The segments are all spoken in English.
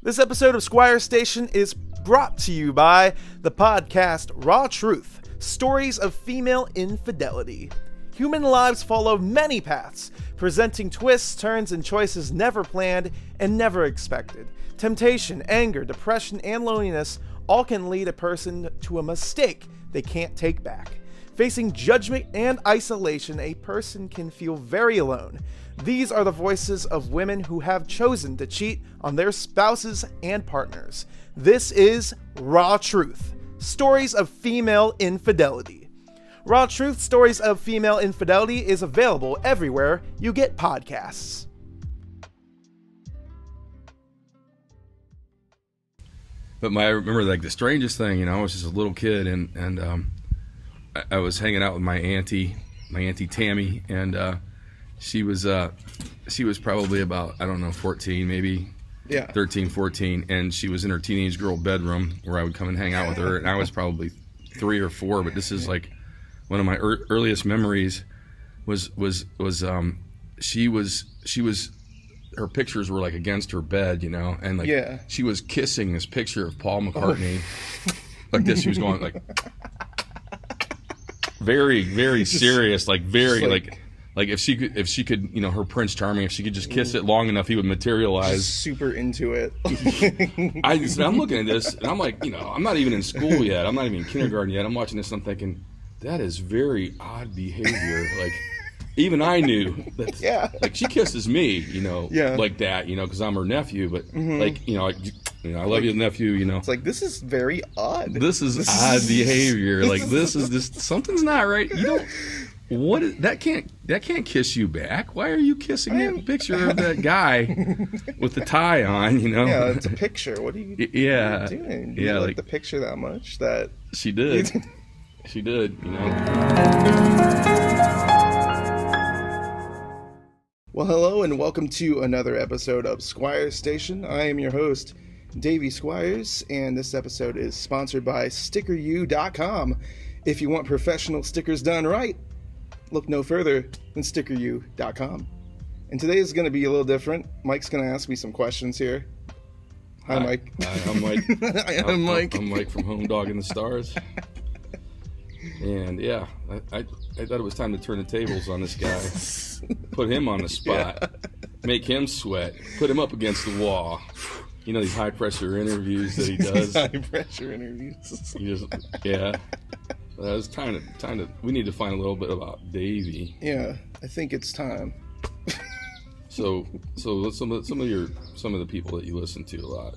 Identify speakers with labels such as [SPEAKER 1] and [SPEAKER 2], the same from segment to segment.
[SPEAKER 1] This episode of Squires Station is brought to you by the podcast Raw Truth, Stories of Female Infidelity. Human lives follow many paths, presenting twists, turns, and choices never planned and never expected. Temptation, anger, depression, and loneliness all can lead a person to a mistake they can't take back. Facing judgment and isolation, a person can feel very alone. These are the voices of women who have chosen to cheat on their spouses and partners. This is Raw Truth, Stories of Female Infidelity. Raw Truth, Stories of Female Infidelity is available everywhere you get podcasts.
[SPEAKER 2] But I remember like the strangest thing, I was just a little kid and I was hanging out with my auntie Tammy, and she was probably about, 14, maybe 13, 14, and she was in her teenage girl bedroom where I would come and hang out with her, and I was probably 3 or 4, but this is like one of my earliest memories was she was her pictures were like against her bed, and like she was kissing this picture of Paul McCartney like this. She was going like very, very serious, like very like if she could, her Prince Charming, if she could just kiss it long enough, he would materialize.
[SPEAKER 1] Just super into it.
[SPEAKER 2] I'm looking at this and I'm like, I'm not even in school yet. I'm not even in kindergarten yet. I'm watching this and I'm thinking, that is very odd behavior. Like, even I knew that, like, she kisses me, like that, because I'm her nephew, but I love you, nephew,
[SPEAKER 1] It's like, this is very odd.
[SPEAKER 2] This is odd behavior. Like, this is just, something's not right. That can't kiss you back. Why are you kissing that picture of that guy with the tie on,
[SPEAKER 1] Yeah, it's a picture. What are you doing? Do you like the picture that much? That
[SPEAKER 2] she did. She did,
[SPEAKER 1] Well, hello and welcome to another episode of Squires Station. I am your host, Davey Squires, and this episode is sponsored by StickerU.com. If you want professional stickers done right, look no further than StickerU.com. And today is going to be a little different. Mike's going to ask me some questions here. Hi, Mike.
[SPEAKER 2] Hi, I'm Mike.
[SPEAKER 1] I'm Mike.
[SPEAKER 2] I'm Mike from Home Dog and the Stars. And I thought it was time to turn the tables on this guy. Put him on the spot. Make him sweat. Put him up against the wall. These high pressure interviews that he does.
[SPEAKER 1] High pressure interviews.
[SPEAKER 2] I was time to. We need to find a little bit about Davey.
[SPEAKER 1] Yeah, I think it's time.
[SPEAKER 2] So some of the people that you listen to a lot.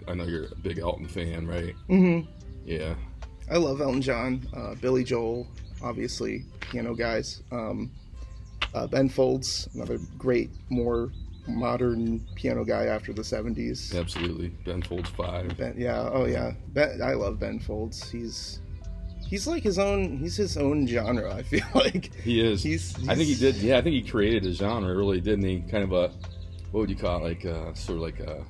[SPEAKER 2] I know you're a big Elton fan, right?
[SPEAKER 1] Mm-hmm.
[SPEAKER 2] Yeah.
[SPEAKER 1] I love Elton John, Billy Joel, obviously, piano guys. Ben Folds, another great, more modern piano guy after the 70s.
[SPEAKER 2] Absolutely. Ben Folds 5.
[SPEAKER 1] I love Ben Folds. He's like his own genre, I feel like.
[SPEAKER 2] He is. I think he did. Yeah, I think he created a genre, really, didn't he? Kind of a, what would you call it? Like, sort of like a,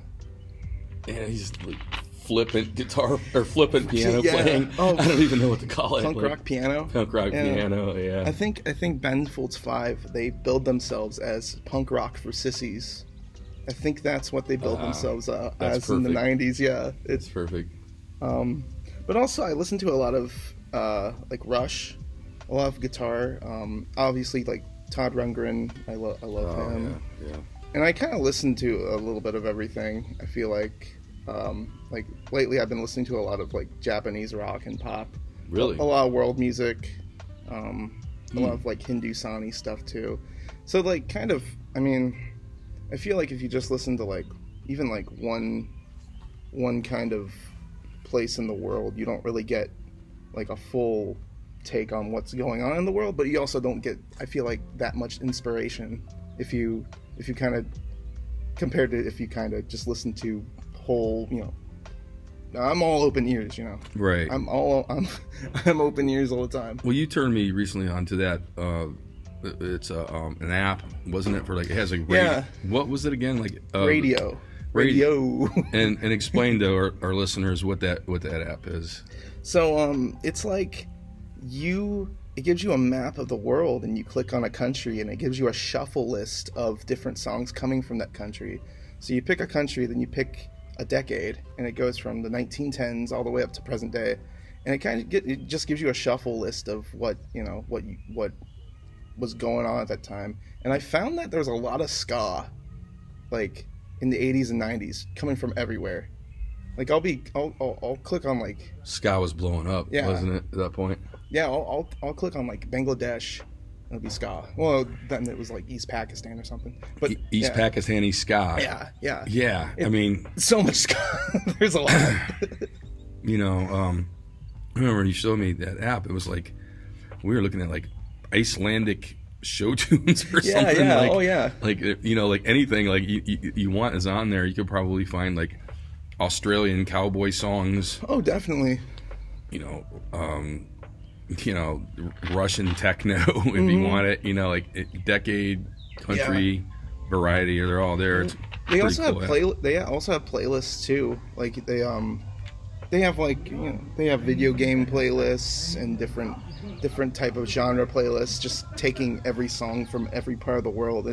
[SPEAKER 2] he's like flippant guitar or flippant piano playing. I don't even know what to call it.
[SPEAKER 1] Punk rock piano.
[SPEAKER 2] Piano, yeah.
[SPEAKER 1] I think Ben Folds 5, they build themselves as punk rock for sissies. I think that's what they build themselves as perfect. In the 90s. Yeah,
[SPEAKER 2] it's perfect.
[SPEAKER 1] But also I listen to a lot of like Rush, a lot of guitar. Obviously like Todd Rundgren, I love him.
[SPEAKER 2] Yeah.
[SPEAKER 1] And I kind of listen to a little bit of everything. I feel like lately I've been listening to a lot of like Japanese rock and pop.
[SPEAKER 2] Really?
[SPEAKER 1] A lot of world music. A lot of like Hindustani stuff too. So like kind of, I feel like if you just listen to like even like one kind of place in the world, you don't really get like a full take on what's going on in the world, but you also don't get, I feel like, that much inspiration if you kind of compared to if you kind of just listen to whole, I'm all open ears,
[SPEAKER 2] Right.
[SPEAKER 1] I'm open ears all the time.
[SPEAKER 2] Well, you turned me recently onto that. It's an app, wasn't it? For like, it has like radio.
[SPEAKER 1] Yeah.
[SPEAKER 2] What was it again? Like
[SPEAKER 1] Radio.
[SPEAKER 2] and explain to our listeners what that app is.
[SPEAKER 1] So it's like it gives you a map of the world, and you click on a country, and it gives you a shuffle list of different songs coming from that country. So you pick a country, then you pick a decade, and it goes from the 1910s all the way up to present day, and it just gives you a shuffle list of what was going on at that time. And I found that there was a lot of ska, like in the 80s and 90s, coming from everywhere. Like I'll click on like
[SPEAKER 2] ska was blowing up, wasn't it, at that point?
[SPEAKER 1] Yeah, I'll click on like Bangladesh, and it'll be ska. Well, then it was like East Pakistan or something. But
[SPEAKER 2] East Pakistani ska.
[SPEAKER 1] Yeah.
[SPEAKER 2] I mean,
[SPEAKER 1] so much ska. There's a lot.
[SPEAKER 2] I remember when you showed me that app, it was like we were looking at like Icelandic show tunes or something.
[SPEAKER 1] Yeah.
[SPEAKER 2] Like like anything like you want is on there. You could probably find like Australian cowboy songs.
[SPEAKER 1] Oh, definitely.
[SPEAKER 2] Russian techno if you want it. Like decade, country, variety. They're all there. It's
[SPEAKER 1] they also
[SPEAKER 2] cool,
[SPEAKER 1] have They also have playlists too. Like they have like they have video game playlists and different type of genre playlists. Just taking every song from every part of the world.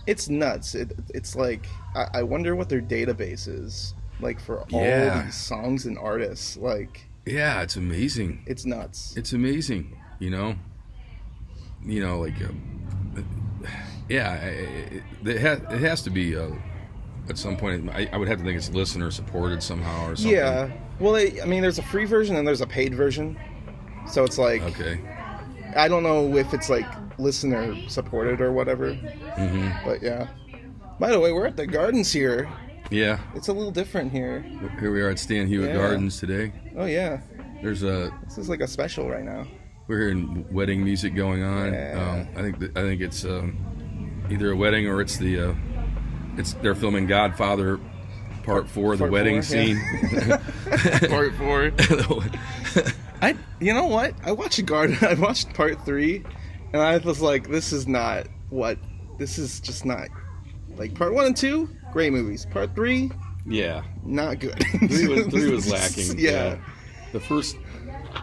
[SPEAKER 1] It's nuts. It's like I wonder what their database is like for all these songs and artists. Like
[SPEAKER 2] it's amazing.
[SPEAKER 1] It's nuts.
[SPEAKER 2] It's amazing. It has to be at some point. I would have to think it's listener supported somehow or something.
[SPEAKER 1] Yeah. Well, there's a free version and there's a paid version. So it's like,
[SPEAKER 2] okay.
[SPEAKER 1] I don't know if it's like listener supported or whatever.
[SPEAKER 2] Mm-hmm.
[SPEAKER 1] But yeah. By the way, we're at the Gardens here.
[SPEAKER 2] Yeah.
[SPEAKER 1] It's a little different here.
[SPEAKER 2] Here we are at Stan Hywet Gardens today.
[SPEAKER 1] Oh yeah.
[SPEAKER 2] This
[SPEAKER 1] is like a special right now.
[SPEAKER 2] We're hearing wedding music going on.
[SPEAKER 1] Yeah.
[SPEAKER 2] I think it's either a wedding or they're filming Godfather Part 4, the wedding scene.
[SPEAKER 1] Part 4. You know what? I watched Part 3, and I was like, this is just not like Part 1 and 2, great movies. Part 3, not good.
[SPEAKER 2] 3 was lacking.
[SPEAKER 1] Yeah.
[SPEAKER 2] The first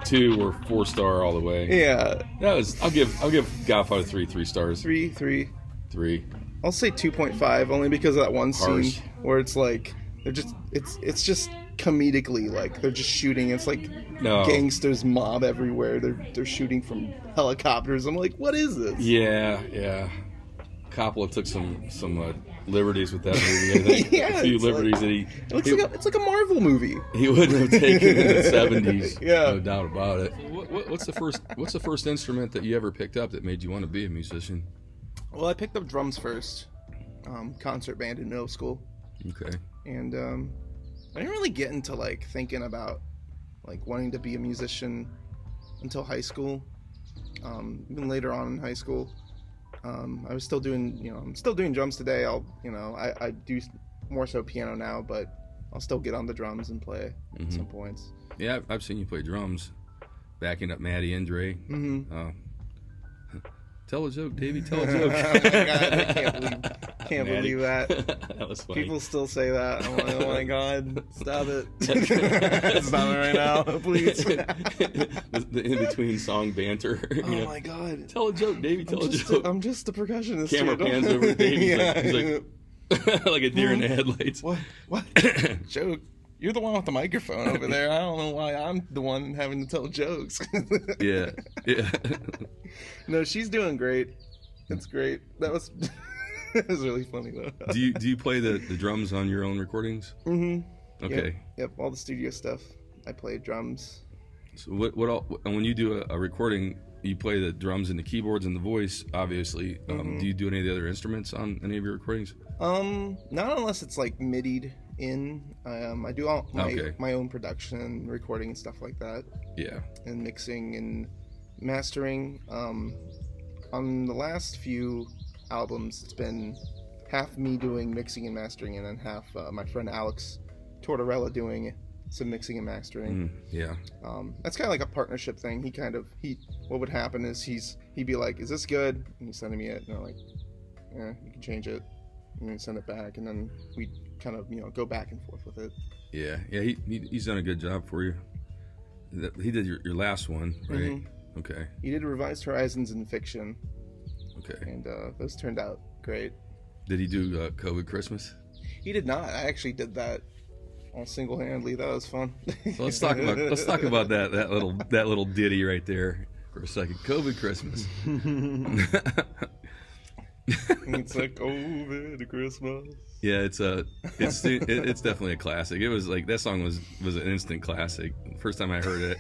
[SPEAKER 2] 2 were 4-star all the way.
[SPEAKER 1] Yeah.
[SPEAKER 2] I'll give Godfather 3 stars.
[SPEAKER 1] 3. I'll say 2.5 only because of that one scene where it's like it's just comedically like they're just shooting. It's like gangsters mob everywhere. They're shooting from helicopters. I'm like, what is this?
[SPEAKER 2] Yeah. Coppola took some liberties with that movie. I think a few liberties that
[SPEAKER 1] it's like a Marvel movie.
[SPEAKER 2] He wouldn't have taken in the 70s.
[SPEAKER 1] Yeah,
[SPEAKER 2] no doubt about it. What's the first instrument that you ever picked up that made you want to be a musician?
[SPEAKER 1] Well, I picked up drums first. Concert band in middle school.
[SPEAKER 2] Okay.
[SPEAKER 1] And I didn't really get into like thinking about like wanting to be a musician until high school. Even later on in high school. I was still doing, I'm still doing drums today. I do more so piano now, but I'll still get on the drums and play at some points.
[SPEAKER 2] Yeah, I've seen you play drums, backing up Maddie and Dre.
[SPEAKER 1] Mm-hmm.
[SPEAKER 2] Tell a joke, Davey. Tell a joke.
[SPEAKER 1] Oh my God, I can't believe that.
[SPEAKER 2] That was funny.
[SPEAKER 1] People still say that. I'm like, oh my God, stop it. Stop it right now, please.
[SPEAKER 2] The in-between song banter.
[SPEAKER 1] Oh my God.
[SPEAKER 2] Tell a joke, Davey. Tell a joke.
[SPEAKER 1] I'm just a percussionist.
[SPEAKER 2] Camera pans over to Davey. He's like like a deer in the headlights.
[SPEAKER 1] What? Joke? You're the one with the microphone over there. I don't know why I'm the one having to tell jokes.
[SPEAKER 2] Yeah.
[SPEAKER 1] No, she's doing great. It's great. That was really funny though.
[SPEAKER 2] Do you play the drums on your own recordings?
[SPEAKER 1] Mm-hmm.
[SPEAKER 2] Okay.
[SPEAKER 1] Yep. All the studio stuff. I play drums.
[SPEAKER 2] So what all? And when you do a recording, you play the drums and the keyboards and the voice. Obviously, do you do any of the other instruments on any of your recordings?
[SPEAKER 1] Not unless it's like MIDI'd in. I do all my own production, recording and stuff like that.
[SPEAKER 2] Yeah. And
[SPEAKER 1] mixing and mastering. On the last few albums, it's been half me doing mixing and mastering, and then half my friend Alex Tortorella doing some mixing and mastering.
[SPEAKER 2] Yeah.
[SPEAKER 1] That's kind of like a partnership thing. What would happen is he'd be like, "Is this good?" And he's sending me it, and I'm like, "Yeah, you can change it." And then send it back, and then we kind of go back and forth with it.
[SPEAKER 2] Yeah. He's done a good job for you. He did your last one, right? Mm-hmm. Okay.
[SPEAKER 1] He did Revised Horizons and Fiction.
[SPEAKER 2] Okay.
[SPEAKER 1] And those turned out great.
[SPEAKER 2] Did he do COVID Christmas?
[SPEAKER 1] He did not. I actually did that single-handedly. That was fun.
[SPEAKER 2] So let's talk about that little ditty right there for a second. COVID Christmas.
[SPEAKER 1] It's like COVID Christmas.
[SPEAKER 2] Yeah, it's definitely a classic. It was like that song was an instant classic. First time I heard it.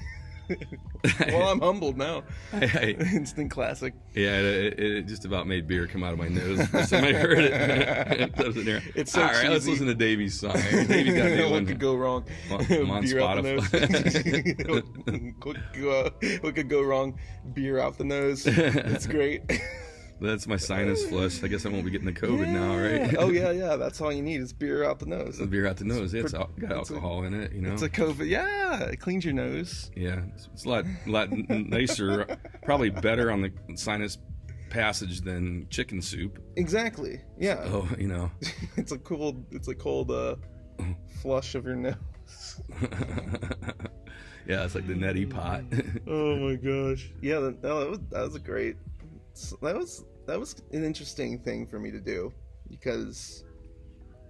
[SPEAKER 1] Well, I'm humbled now.
[SPEAKER 2] I
[SPEAKER 1] Instant classic.
[SPEAKER 2] Yeah, it just about made beer come out of my nose the first time I heard it.
[SPEAKER 1] It's so
[SPEAKER 2] all right,
[SPEAKER 1] cheesy.
[SPEAKER 2] let's listen to Davey's song. Davey's got me
[SPEAKER 1] What
[SPEAKER 2] one.
[SPEAKER 1] could go wrong?
[SPEAKER 2] On
[SPEAKER 1] Beer out the
[SPEAKER 2] Spotify.
[SPEAKER 1] nose. What could go wrong? Beer out the nose. It's great.
[SPEAKER 2] That's my sinus flush. I guess I won't be getting the COVID now, right?
[SPEAKER 1] Oh yeah. That's all you need is beer out the nose.
[SPEAKER 2] Beer out the nose. It's got alcohol in it, you know.
[SPEAKER 1] It's a COVID. Yeah, it cleans your nose.
[SPEAKER 2] Yeah, it's a lot nicer, probably better on the sinus passage than chicken soup.
[SPEAKER 1] Exactly. Yeah.
[SPEAKER 2] Oh, you know.
[SPEAKER 1] It's a cold flush of your nose.
[SPEAKER 2] Yeah, it's like the neti pot.
[SPEAKER 1] Oh my gosh. Yeah, that was a great. That was an interesting thing for me to do because,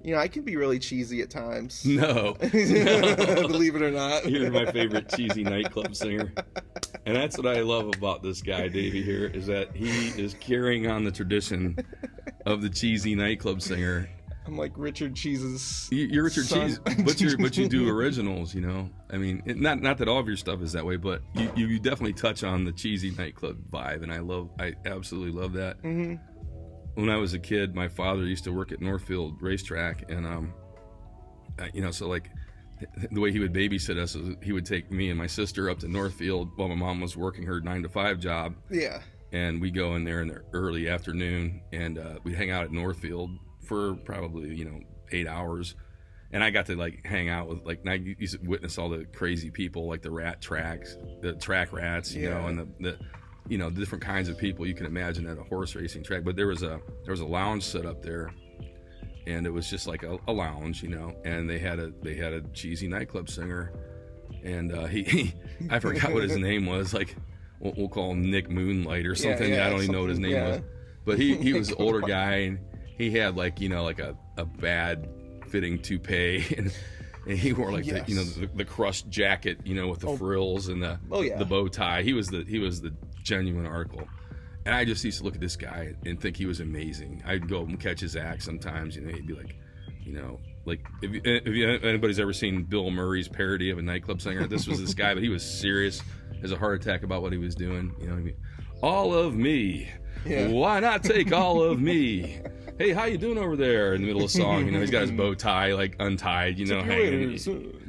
[SPEAKER 1] you know, I can be really cheesy at times.
[SPEAKER 2] No.
[SPEAKER 1] Believe it or not.
[SPEAKER 2] You're my favorite cheesy nightclub singer. And that's what I love about this guy, Davey, here, is that he is carrying on the tradition of the cheesy nightclub singer.
[SPEAKER 1] I'm like Richard Cheese's
[SPEAKER 2] You're Richard
[SPEAKER 1] son.
[SPEAKER 2] Cheese, but you do originals, you know. I mean, not that all of your stuff is that way, but you definitely touch on the cheesy nightclub vibe, and I absolutely love that.
[SPEAKER 1] Mm-hmm.
[SPEAKER 2] When I was a kid, my father used to work at Northfield Racetrack, and you know, so like the way he would babysit us is he would take me and my sister up to Northfield while my mom was working her 9-to-5 job.
[SPEAKER 1] Yeah.
[SPEAKER 2] And we go in there in the early afternoon, and we'd hang out at Northfield for probably, you know, 8 hours. And I got to like hang out with like, and I used to witness all the crazy people, like the track rats, you know, and the you know, the different kinds of people you can imagine at a horse racing track. But there was a lounge set up there, and it was just like a lounge, you know, and they had a cheesy nightclub singer, and he I forgot what his name was, like we'll call him Nick Moonlight or something. I don't even know what his name was, but he was an older guy, and he had like, you know, like a bad fitting toupee, and he wore like the, you know, the crushed jacket, you know, with the frills and the bow tie. He was the genuine article. And I just used to look at this guy and think he was amazing. I'd go and catch his act sometimes, you know, he'd be like, you know, like if anybody's ever seen Bill Murray's parody of a nightclub singer, this was this guy, but he was serious, has a heart attack about what he was doing, you know what I mean? All of me. Yeah. Why not take all of me? Hey, how you doing over there? In the middle of the song, you know, he's got his bow tie like untied, you know, hanging.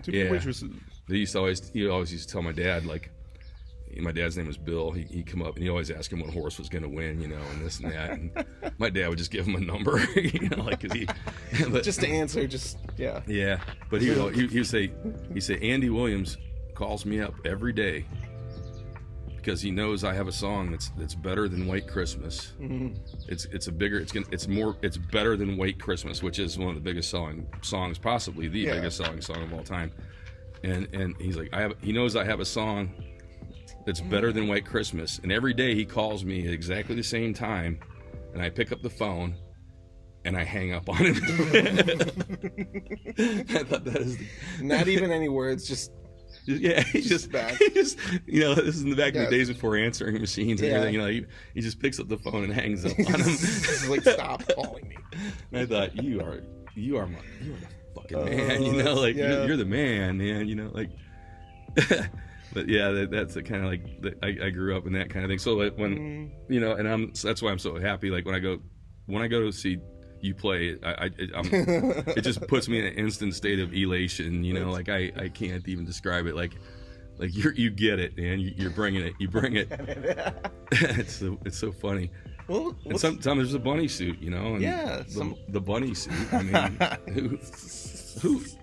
[SPEAKER 1] Waitresses.
[SPEAKER 2] He always used to tell my dad, like, my dad's name was Bill. He'd come up and he always asked him what horse was going to win, you know, and this and that. And my dad would just give him a number, you know, like, 'cause
[SPEAKER 1] just to answer, yeah.
[SPEAKER 2] Yeah, but he'd say, Andy Williams calls me up every day because he knows I have a song that's better than White Christmas. Mm-hmm. It's better than White Christmas, which is one of the biggest songs, possibly the biggest song of all time. And he's like, he knows I have a song that's better than White Christmas, and every day he calls me at exactly the same time, and I pick up the phone and I hang up on him. I thought that is
[SPEAKER 1] not even any words, just
[SPEAKER 2] he just you know, this is in the back of the days before answering machines and everything, you know, he just picks up the phone and hangs up on him.
[SPEAKER 1] He's like, stop calling me.
[SPEAKER 2] And I thought, you are the fucking man, you know, like you're the man, you know, like. But yeah, that's the kind of like I grew up in that kind of thing. So like when you know, and that's why I'm so happy. Like when I go to see you play, it just puts me in an instant state of elation. You know, like I can't even describe it. Like you get it, man. You're bringing it. You bring it. It's so funny. Well, and sometimes there's a bunny suit, you know. And the bunny suit. I mean,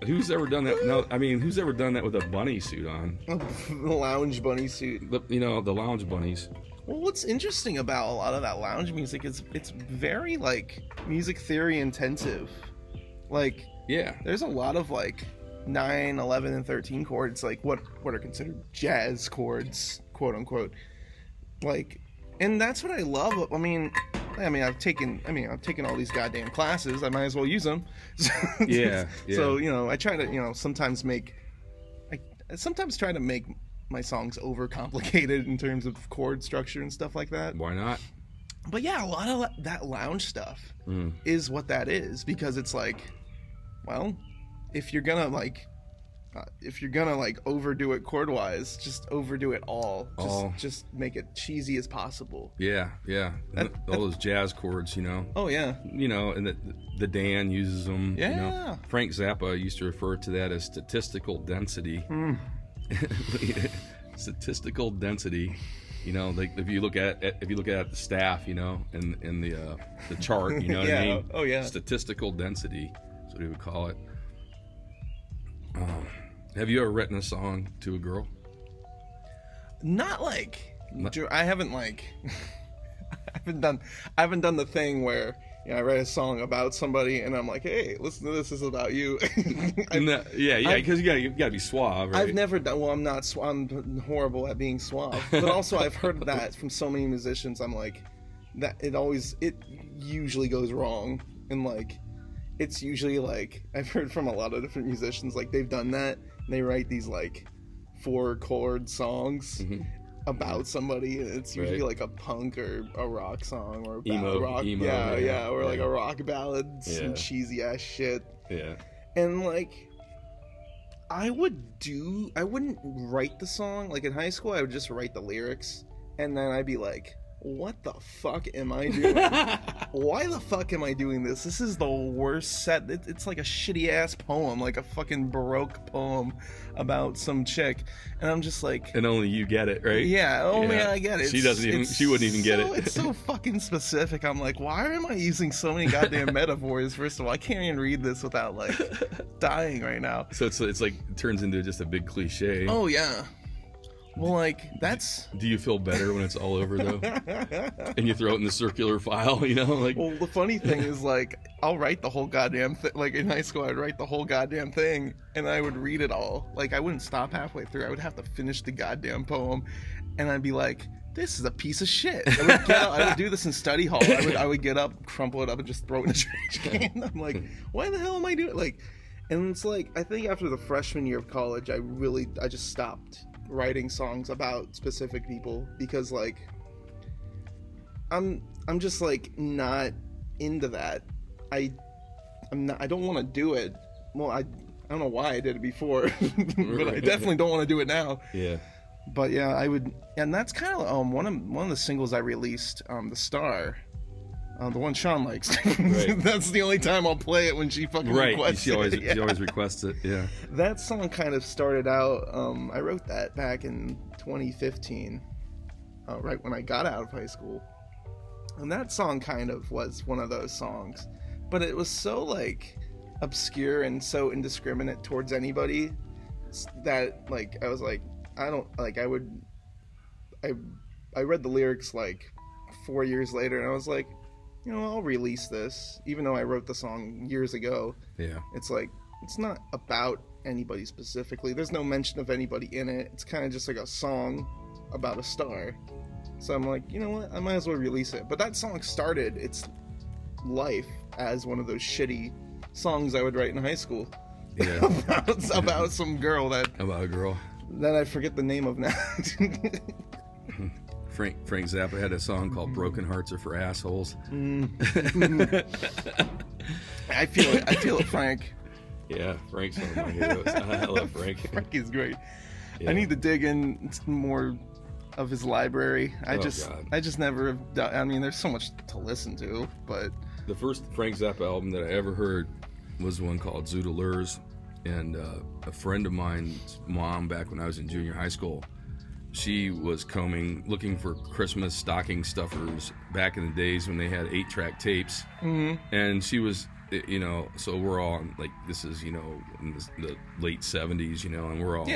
[SPEAKER 2] who's ever done that? No, I mean, who's ever done that with a bunny suit on?
[SPEAKER 1] The lounge bunny suit.
[SPEAKER 2] You know, the lounge bunnies.
[SPEAKER 1] Well, what's interesting about a lot of that lounge music is it's very like music theory intensive. Like, there's a lot of like 9, 11, and 13 chords, like what are considered jazz chords, quote unquote. Like, and that's what I love. I mean, I mean, I've taken all these goddamn classes. I might as well use them.
[SPEAKER 2] Yeah.
[SPEAKER 1] So, I try to, sometimes try to make my songs overcomplicated in terms of chord structure and stuff like that.
[SPEAKER 2] Why not?
[SPEAKER 1] But yeah, a lot of that lounge stuff is what that is, because it's like, well, if you're gonna overdo it chord wise, just overdo it all. Just make it cheesy as possible.
[SPEAKER 2] Yeah. All those jazz chords,
[SPEAKER 1] Oh yeah.
[SPEAKER 2] And the Dan uses them.
[SPEAKER 1] Yeah.
[SPEAKER 2] Frank Zappa used to refer to that as statistical density. Statistical density. Like if you look at the staff, in the chart, you know what I mean?
[SPEAKER 1] Oh yeah.
[SPEAKER 2] Statistical density. That's what we would call it. Have you ever written a song to a girl?
[SPEAKER 1] Not like I haven't I haven't done the thing where I write a song about somebody and I'm like, hey, listen to this. This is about you.
[SPEAKER 2] Because you gotta be suave, right?
[SPEAKER 1] I've never done. Well, I'm horrible at being suave. But also, I've heard that from so many musicians. I'm like, that it usually goes wrong, and it's usually I've heard from a lot of different musicians they've done that. And they write these 4-chord songs. About somebody, and it's usually a punk or a rock song or a
[SPEAKER 2] emo,
[SPEAKER 1] rock,
[SPEAKER 2] or
[SPEAKER 1] a rock ballad, some cheesy ass shit.
[SPEAKER 2] Yeah,
[SPEAKER 1] and I wouldn't write the song. In high school, I would just write the lyrics, and then I'd be like, what the fuck am I doing? Why the fuck am I doing this? This is the worst set. It's like a shitty ass poem, like a fucking Baroque poem about some chick, and I'm just like,
[SPEAKER 2] and only you get it, right?
[SPEAKER 1] Yeah, only I get it.
[SPEAKER 2] She wouldn't even get it.
[SPEAKER 1] It's so fucking specific. I'm like, why am I using so many goddamn metaphors? First of all, I can't even read this without dying right now.
[SPEAKER 2] So it's it turns into just a big cliche.
[SPEAKER 1] Oh yeah. Well, that's...
[SPEAKER 2] Do you feel better when it's all over, though? And you throw it in the circular file, Well,
[SPEAKER 1] the funny thing is, I'll write the whole goddamn thing. In high school, I'd write the whole goddamn thing, and I would read it all. I wouldn't stop halfway through. I would have to finish the goddamn poem, and I'd be like, this is a piece of shit. I would do this in study hall. I would get up, crumple it up, and just throw it in the trash can. I'm like, why the hell am I doing... And it's I think after the freshman year of college, I just stopped writing songs about specific people, because I'm just not into that. I don't want to do it. Well, I don't know why I did it before, but I definitely don't want to do it now.
[SPEAKER 2] Yeah.
[SPEAKER 1] But yeah, I would, and that's kind of one of the singles I released, The Star. The one Sean likes. Right. That's the only time I'll play it, when she fucking requests it.
[SPEAKER 2] She always requests it, yeah.
[SPEAKER 1] That song kind of started out, I wrote that back in 2015, right when I got out of high school. And that song kind of was one of those songs. But it was so, obscure and so indiscriminate towards anybody that, I was like, I read the lyrics, 4 years later, and I was like, I'll release this, even though I wrote the song years ago.
[SPEAKER 2] Yeah.
[SPEAKER 1] It's it's not about anybody specifically. There's no mention of anybody in it. It's kind of just a song about a star. So I'm like, you know what? I might as well release it. But that song started its life as one of those shitty songs I would write in high school.
[SPEAKER 2] Yeah.
[SPEAKER 1] about some girl that...
[SPEAKER 2] About a girl.
[SPEAKER 1] That I forget the name of now.
[SPEAKER 2] Frank Zappa had a song called "Broken Hearts Are for Assholes."
[SPEAKER 1] I feel it, Frank.
[SPEAKER 2] Yeah, Frank's one of my heroes. I love Frank.
[SPEAKER 1] Frank is great.
[SPEAKER 2] Yeah.
[SPEAKER 1] I need to dig in more of his library. I just never have done. I mean, there's so much to listen to, but
[SPEAKER 2] the first Frank Zappa album that I ever heard was one called "Zoodalers," and a friend of mine's mom, back when I was in junior high school, she was looking for Christmas stocking stuffers back in the days when they had 8-track tapes. Mm-hmm. And she was, so we're all this is, in the late 70s, and we're all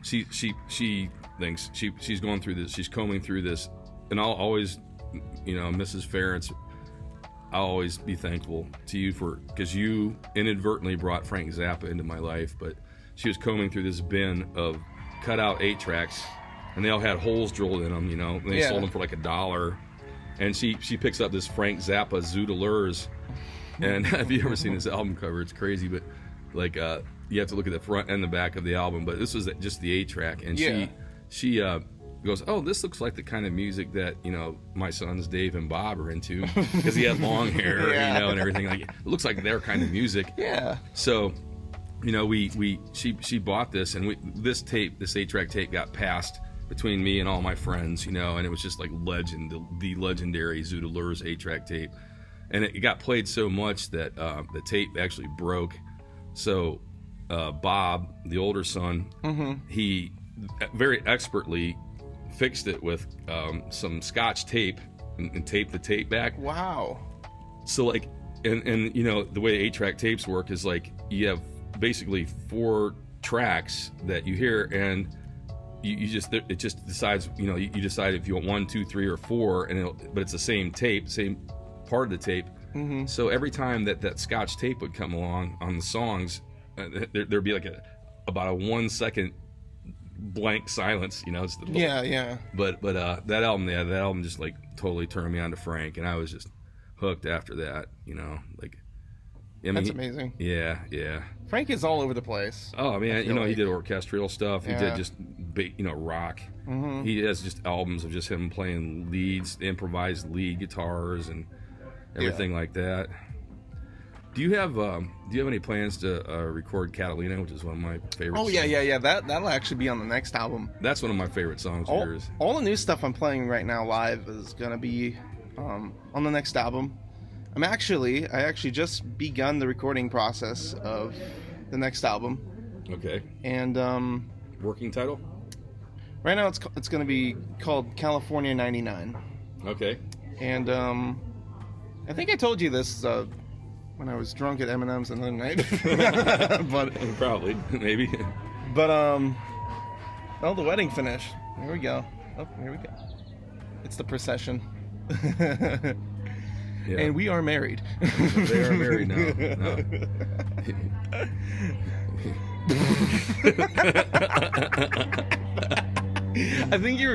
[SPEAKER 2] she thinks she's going through this, she's combing through this, and I'll always, Mrs. Ferentz, I'll always be thankful to you because you inadvertently brought Frank Zappa into my life, but she was combing through this bin of cut out 8-tracks, and they all had holes drilled in them, and they sold them for $1. and she picks up this Frank Zappa Zoodalers, and have you ever seen this album cover? It's crazy, but like you have to look at the front and the back of the album. But this was just the 8-track, and she goes, "Oh, this looks like the kind of music that my sons Dave and Bob are into because he had long hair, and everything. Like it looks like their kind of music."
[SPEAKER 1] Yeah.
[SPEAKER 2] So, she bought this, and this 8-track tape got passed between me and all my friends, and it was just like the legendary Zoodalers 8-track tape, and it got played so much that the tape actually broke. So Bob, the older son, he very expertly fixed it with some Scotch tape and taped the tape back.
[SPEAKER 1] Wow.
[SPEAKER 2] So like, and the way 8-track tapes work is like you have basically 4 tracks that you hear, and it just decides, you decide if you want 1, 2, 3, or 4, but it's the same tape, same part of the tape. So every time that Scotch tape would come along on the songs, there'd be like about a 1 second blank silence, It's
[SPEAKER 1] yeah.
[SPEAKER 2] But that album just like totally turned me on to Frank, and I was just hooked after that. Like.
[SPEAKER 1] That's amazing.
[SPEAKER 2] Yeah.
[SPEAKER 1] Frank is all over the place.
[SPEAKER 2] Oh man, he did orchestral stuff. He did just rock. He has just albums of just him playing leads, improvised lead guitars, and everything like that. Do you have any plans to record Catalina, which is one of my favorites?
[SPEAKER 1] Oh yeah. That'll actually be on the next album.
[SPEAKER 2] That's one of my favorite songs of yours.
[SPEAKER 1] All the new stuff I'm playing right now live is gonna be on the next album. I actually just begun the recording process of the next album.
[SPEAKER 2] Okay.
[SPEAKER 1] And
[SPEAKER 2] working title?
[SPEAKER 1] Right now it's going to be called California 99.
[SPEAKER 2] Okay.
[SPEAKER 1] And I think I told you this when I was drunk at M&M's another night. But
[SPEAKER 2] probably, maybe.
[SPEAKER 1] But the wedding finish. Here we go. Oh, here we go. It's the procession. Yeah. And we are married.
[SPEAKER 2] They are married now. No.
[SPEAKER 1] I think you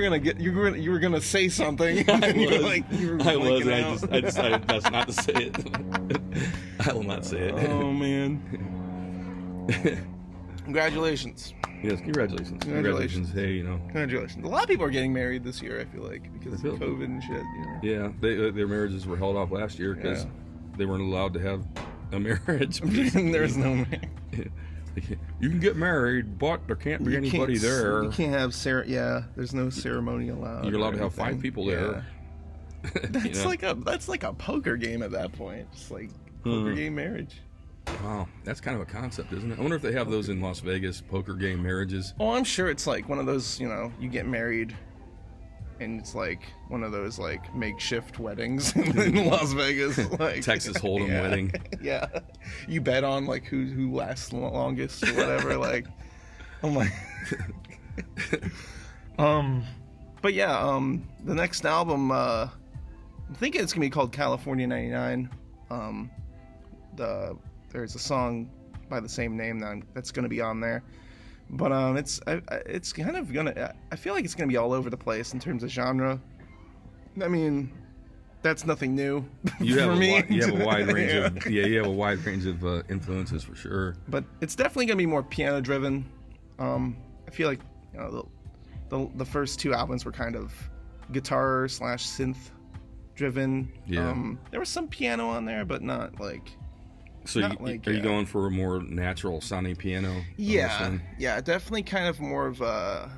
[SPEAKER 1] were gonna say something.
[SPEAKER 2] I decided best not to say it. I will not say it.
[SPEAKER 1] Oh man. Congratulations.
[SPEAKER 2] Yes, congratulations. Hey,
[SPEAKER 1] Congratulations. A lot of people are getting married this year, I feel like, because of COVID and shit.
[SPEAKER 2] Yeah, their marriages were held off last year because they weren't allowed to have a marriage.
[SPEAKER 1] There's no marriage.
[SPEAKER 2] You can get married, but there can't be anybody there.
[SPEAKER 1] You can't have there's no ceremony allowed.
[SPEAKER 2] You're allowed to have 5 people there.
[SPEAKER 1] That's like a poker game at that point. It's like poker game marriage.
[SPEAKER 2] Wow, that's kind of a concept, isn't it? I wonder if they have those in Las Vegas, poker game marriages.
[SPEAKER 1] Oh, I'm sure it's like one of those, you get married and it's like one of those like makeshift weddings in Las Vegas, like
[SPEAKER 2] Texas Hold'em wedding.
[SPEAKER 1] Yeah, you bet on like who lasts longest or whatever. Like, oh my. But yeah, the next album, I'm thinking it's gonna be called California 99. There's a song by the same name that's gonna be on there. But it's kind of gonna. I feel like it's gonna be all over the place in terms of genre. I mean, that's nothing new for me.
[SPEAKER 2] You have a wide range you have a wide range of influences for sure.
[SPEAKER 1] But it's definitely gonna be more piano driven. I feel like the first 2 albums were kind of guitar / synth driven.
[SPEAKER 2] Yeah.
[SPEAKER 1] There was some piano on there, but not like.
[SPEAKER 2] So are you going for a more natural sounding piano?
[SPEAKER 1] Yeah, definitely kind of more of a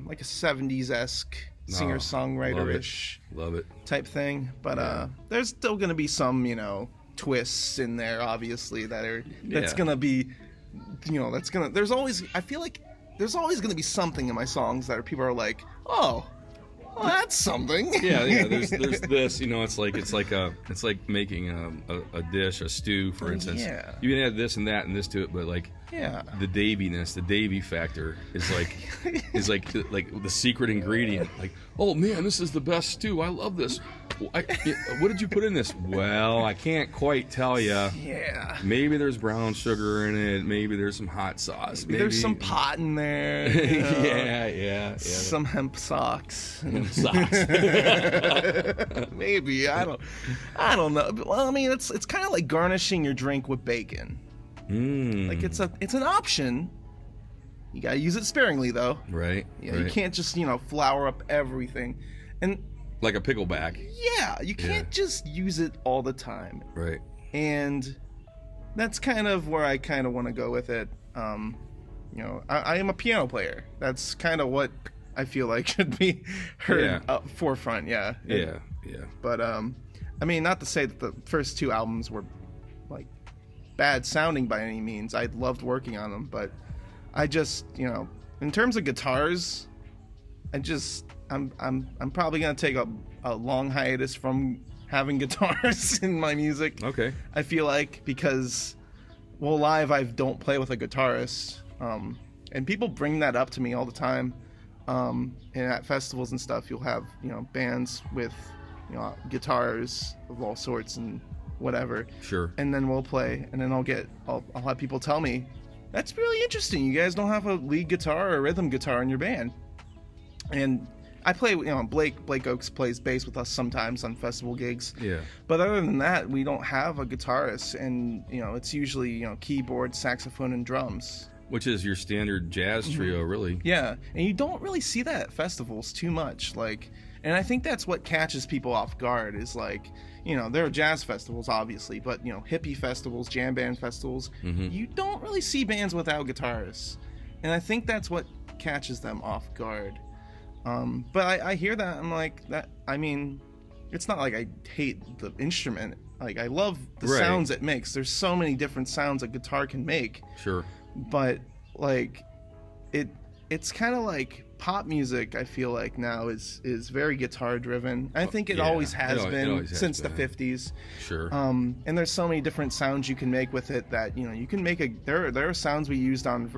[SPEAKER 1] like a 70s-esque singer-songwriter-ish
[SPEAKER 2] love it
[SPEAKER 1] type thing. But there's still going to be some, twists in there, obviously, that's going to be, there's always, I feel like there's always going to be something in my songs that people are like, oh, well, that's something.
[SPEAKER 2] Yeah. There's this. It's like making a dish, a stew, for instance.
[SPEAKER 1] Yeah.
[SPEAKER 2] You can add this and that and this to it, but like the Daviness, the Davey factor is like the secret ingredient. Like, oh man, this is the best stew. I love this. What did you put in this? Well, I can't quite tell you.
[SPEAKER 1] Yeah.
[SPEAKER 2] Maybe there's brown sugar in it. Maybe there's some hot sauce. Maybe
[SPEAKER 1] there's some pot in there. You know?
[SPEAKER 2] yeah.
[SPEAKER 1] Some hemp socks.
[SPEAKER 2] Socks.
[SPEAKER 1] Maybe I don't know. Well, I mean, it's kind of like garnishing your drink with bacon. Like it's an option. You gotta use it sparingly, though.
[SPEAKER 2] Right.
[SPEAKER 1] Yeah,
[SPEAKER 2] right.
[SPEAKER 1] you can't just flour up everything, and
[SPEAKER 2] like a pickleback.
[SPEAKER 1] Yeah, you can't just use it all the time.
[SPEAKER 2] Right.
[SPEAKER 1] And that's kind of where I kind of want to go with it. I am a piano player. That's kind of what I feel like should be heard up forefront. Yeah. But I mean, not to say that the first two albums were like bad sounding by any means. I loved working on them, but I just, in terms of guitars, I'm probably gonna take a long hiatus from having guitars in my music.
[SPEAKER 2] Okay.
[SPEAKER 1] I feel like because, live I don't play with a guitarist, and people bring that up to me all the time, and at festivals and stuff, you'll have bands with guitars of all sorts and whatever.
[SPEAKER 2] Sure.
[SPEAKER 1] And then we'll play, and then I'll have people tell me, that's really interesting. You guys don't have a lead guitar or a rhythm guitar in your band. And I play, Blake Oaks plays bass with us sometimes on festival gigs.
[SPEAKER 2] Yeah.
[SPEAKER 1] But other than that, we don't have a guitarist, and it's usually keyboard, saxophone, and drums.
[SPEAKER 2] Which is your standard jazz trio, really.
[SPEAKER 1] Yeah, and you don't really see that at festivals too much. And I think that's what catches people off guard is there are jazz festivals, obviously, but hippie festivals, jam band festivals, you don't really see bands without guitarists, and I think that's what catches them off guard. But I hear that, I'm like, that. I mean, it's not like I hate the instrument. Like, I love the sounds it makes. There's so many different sounds a guitar can make.
[SPEAKER 2] Sure.
[SPEAKER 1] But it's kind of like pop music. I feel like now is very guitar driven. I think it always has been since the 50s.
[SPEAKER 2] Sure.
[SPEAKER 1] And there's so many different sounds you can make with it that you can make there are sounds we used on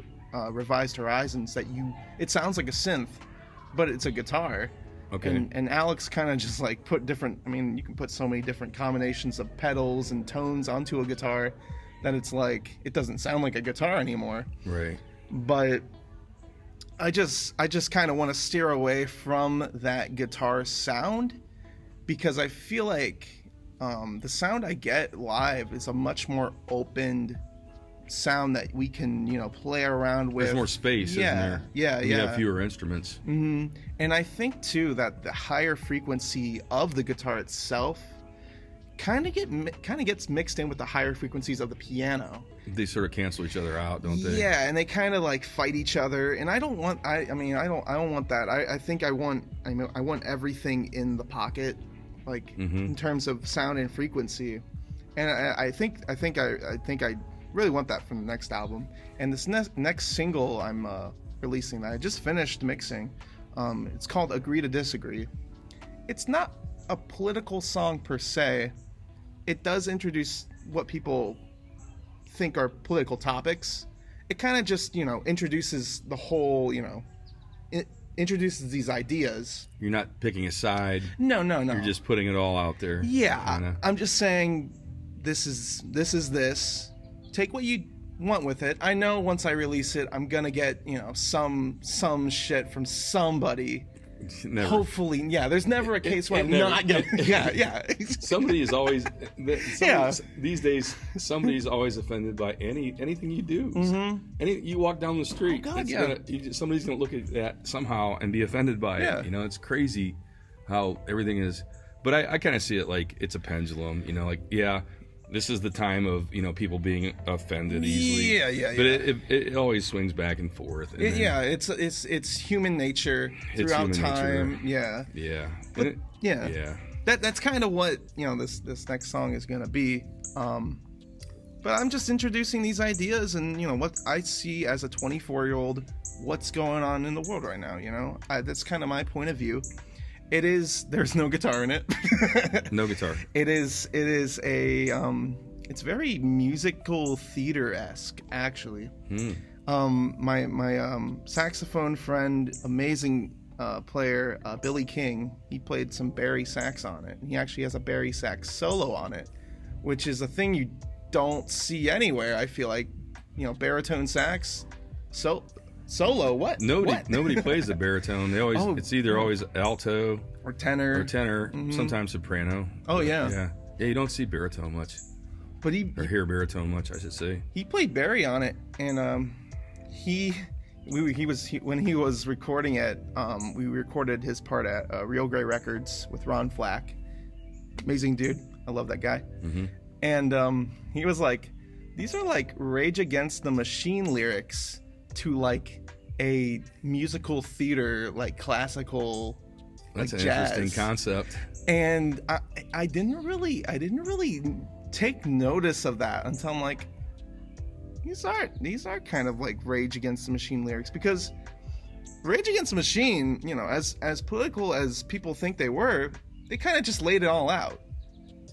[SPEAKER 1] Revised Horizons that it sounds like a synth, but it's a guitar.
[SPEAKER 2] Okay.
[SPEAKER 1] And Alex kind of just put different. I mean, you can put so many different combinations of pedals and tones onto a guitar that it's like it doesn't sound like a guitar anymore.
[SPEAKER 2] Right.
[SPEAKER 1] But I just kind of want to steer away from that guitar sound because I feel like the sound I get live is a much more opened sound that we can play around with.
[SPEAKER 2] There's more space, isn't there?
[SPEAKER 1] Yeah.
[SPEAKER 2] You have fewer instruments.
[SPEAKER 1] And I think too that the higher frequency of the guitar itself kind of gets mixed in with the higher frequencies of the piano.
[SPEAKER 2] They sort of cancel each other out, don't they?
[SPEAKER 1] Yeah, and they kind of fight each other, and I don't want. I don't want that. I think I want everything in the pocket, in terms of sound and frequency, and I think I really want that from the next album. And this next single I'm releasing that I just finished mixing, it's called "Agree to Disagree." It's not a political song per se. It does introduce what people think are political topics. It kind of just, introduces the whole, it introduces these ideas.
[SPEAKER 2] You're not picking a side.
[SPEAKER 1] No.
[SPEAKER 2] You're just putting it all out there.
[SPEAKER 1] Yeah, I'm just saying this is this. Take what you want with it. I know once I release it, I'm gonna get, some shit from somebody.
[SPEAKER 2] Never.
[SPEAKER 1] Hopefully, yeah. There's never a case where I'm not gonna. Yeah.
[SPEAKER 2] Somebody is always. These days, somebody's always offended by anything you do. You walk down the street.
[SPEAKER 1] Oh, God,
[SPEAKER 2] somebody's gonna look at that somehow and be offended by it. It's crazy how everything is. But I kind of see it like it's a pendulum. This is the time of people being offended easily. Yeah. But it always swings back and forth. And
[SPEAKER 1] it's human nature throughout time.
[SPEAKER 2] Nature.
[SPEAKER 1] Yeah.
[SPEAKER 2] But,
[SPEAKER 1] yeah. That's kind of what this next song is gonna be. But I'm just introducing these ideas and what I see as a 24-year-old, what's going on in the world right now. That's kind of my point of view. There's no guitar in it.
[SPEAKER 2] No guitar.
[SPEAKER 1] It is a it's very musical theater-esque, actually. My saxophone friend, amazing player, Billy King, he played some bari sax on it. He actually has a bari sax solo on it, which is a thing you don't see anywhere. I feel like, baritone sax, solo. What?
[SPEAKER 2] Nobody plays the baritone. They always it's either always alto
[SPEAKER 1] or tenor,
[SPEAKER 2] mm-hmm. Sometimes soprano.
[SPEAKER 1] Oh yeah.
[SPEAKER 2] Yeah. You don't see baritone much.
[SPEAKER 1] But
[SPEAKER 2] hear baritone much, I should say.
[SPEAKER 1] He played bari on it, and when he was recording it, we recorded his part at Real Grey Records with Ron Flack. Amazing dude. I love that guy.
[SPEAKER 2] Mm-hmm.
[SPEAKER 1] And he was like, these are like Rage Against the Machine lyrics to like a musical theater, like classical,
[SPEAKER 2] that's
[SPEAKER 1] like
[SPEAKER 2] an
[SPEAKER 1] jazz.
[SPEAKER 2] Interesting concept.
[SPEAKER 1] And I didn't really take notice of that until I'm like, these are kind of like Rage Against the Machine lyrics, because Rage Against the Machine, as political as people think they were, they kind of just laid it all out.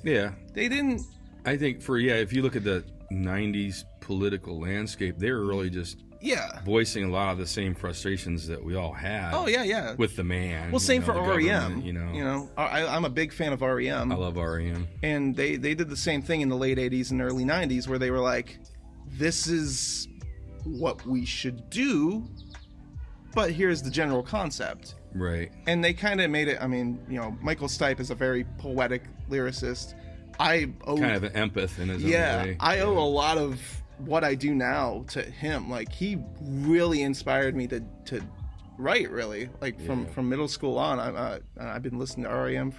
[SPEAKER 2] Yeah.
[SPEAKER 1] They didn't.
[SPEAKER 2] I think if you look at the 90s political landscape, they were really just voicing a lot of the same frustrations that we all had.
[SPEAKER 1] Oh yeah.
[SPEAKER 2] With the man.
[SPEAKER 1] Well, same for REM.
[SPEAKER 2] You
[SPEAKER 1] I'm a big fan of REM.
[SPEAKER 2] I love REM.
[SPEAKER 1] And they did the same thing in the late 80s and early 90s, where they were like, this is what we should do, but here's the general concept.
[SPEAKER 2] Right.
[SPEAKER 1] And they kind of made it. I mean, Michael Stipe is a very poetic lyricist. I owe
[SPEAKER 2] kind of an empath in his own way.
[SPEAKER 1] I owe a lot of what I do now to him. Like, he really inspired me to write, really. Like, from middle school on. I've been listening to REM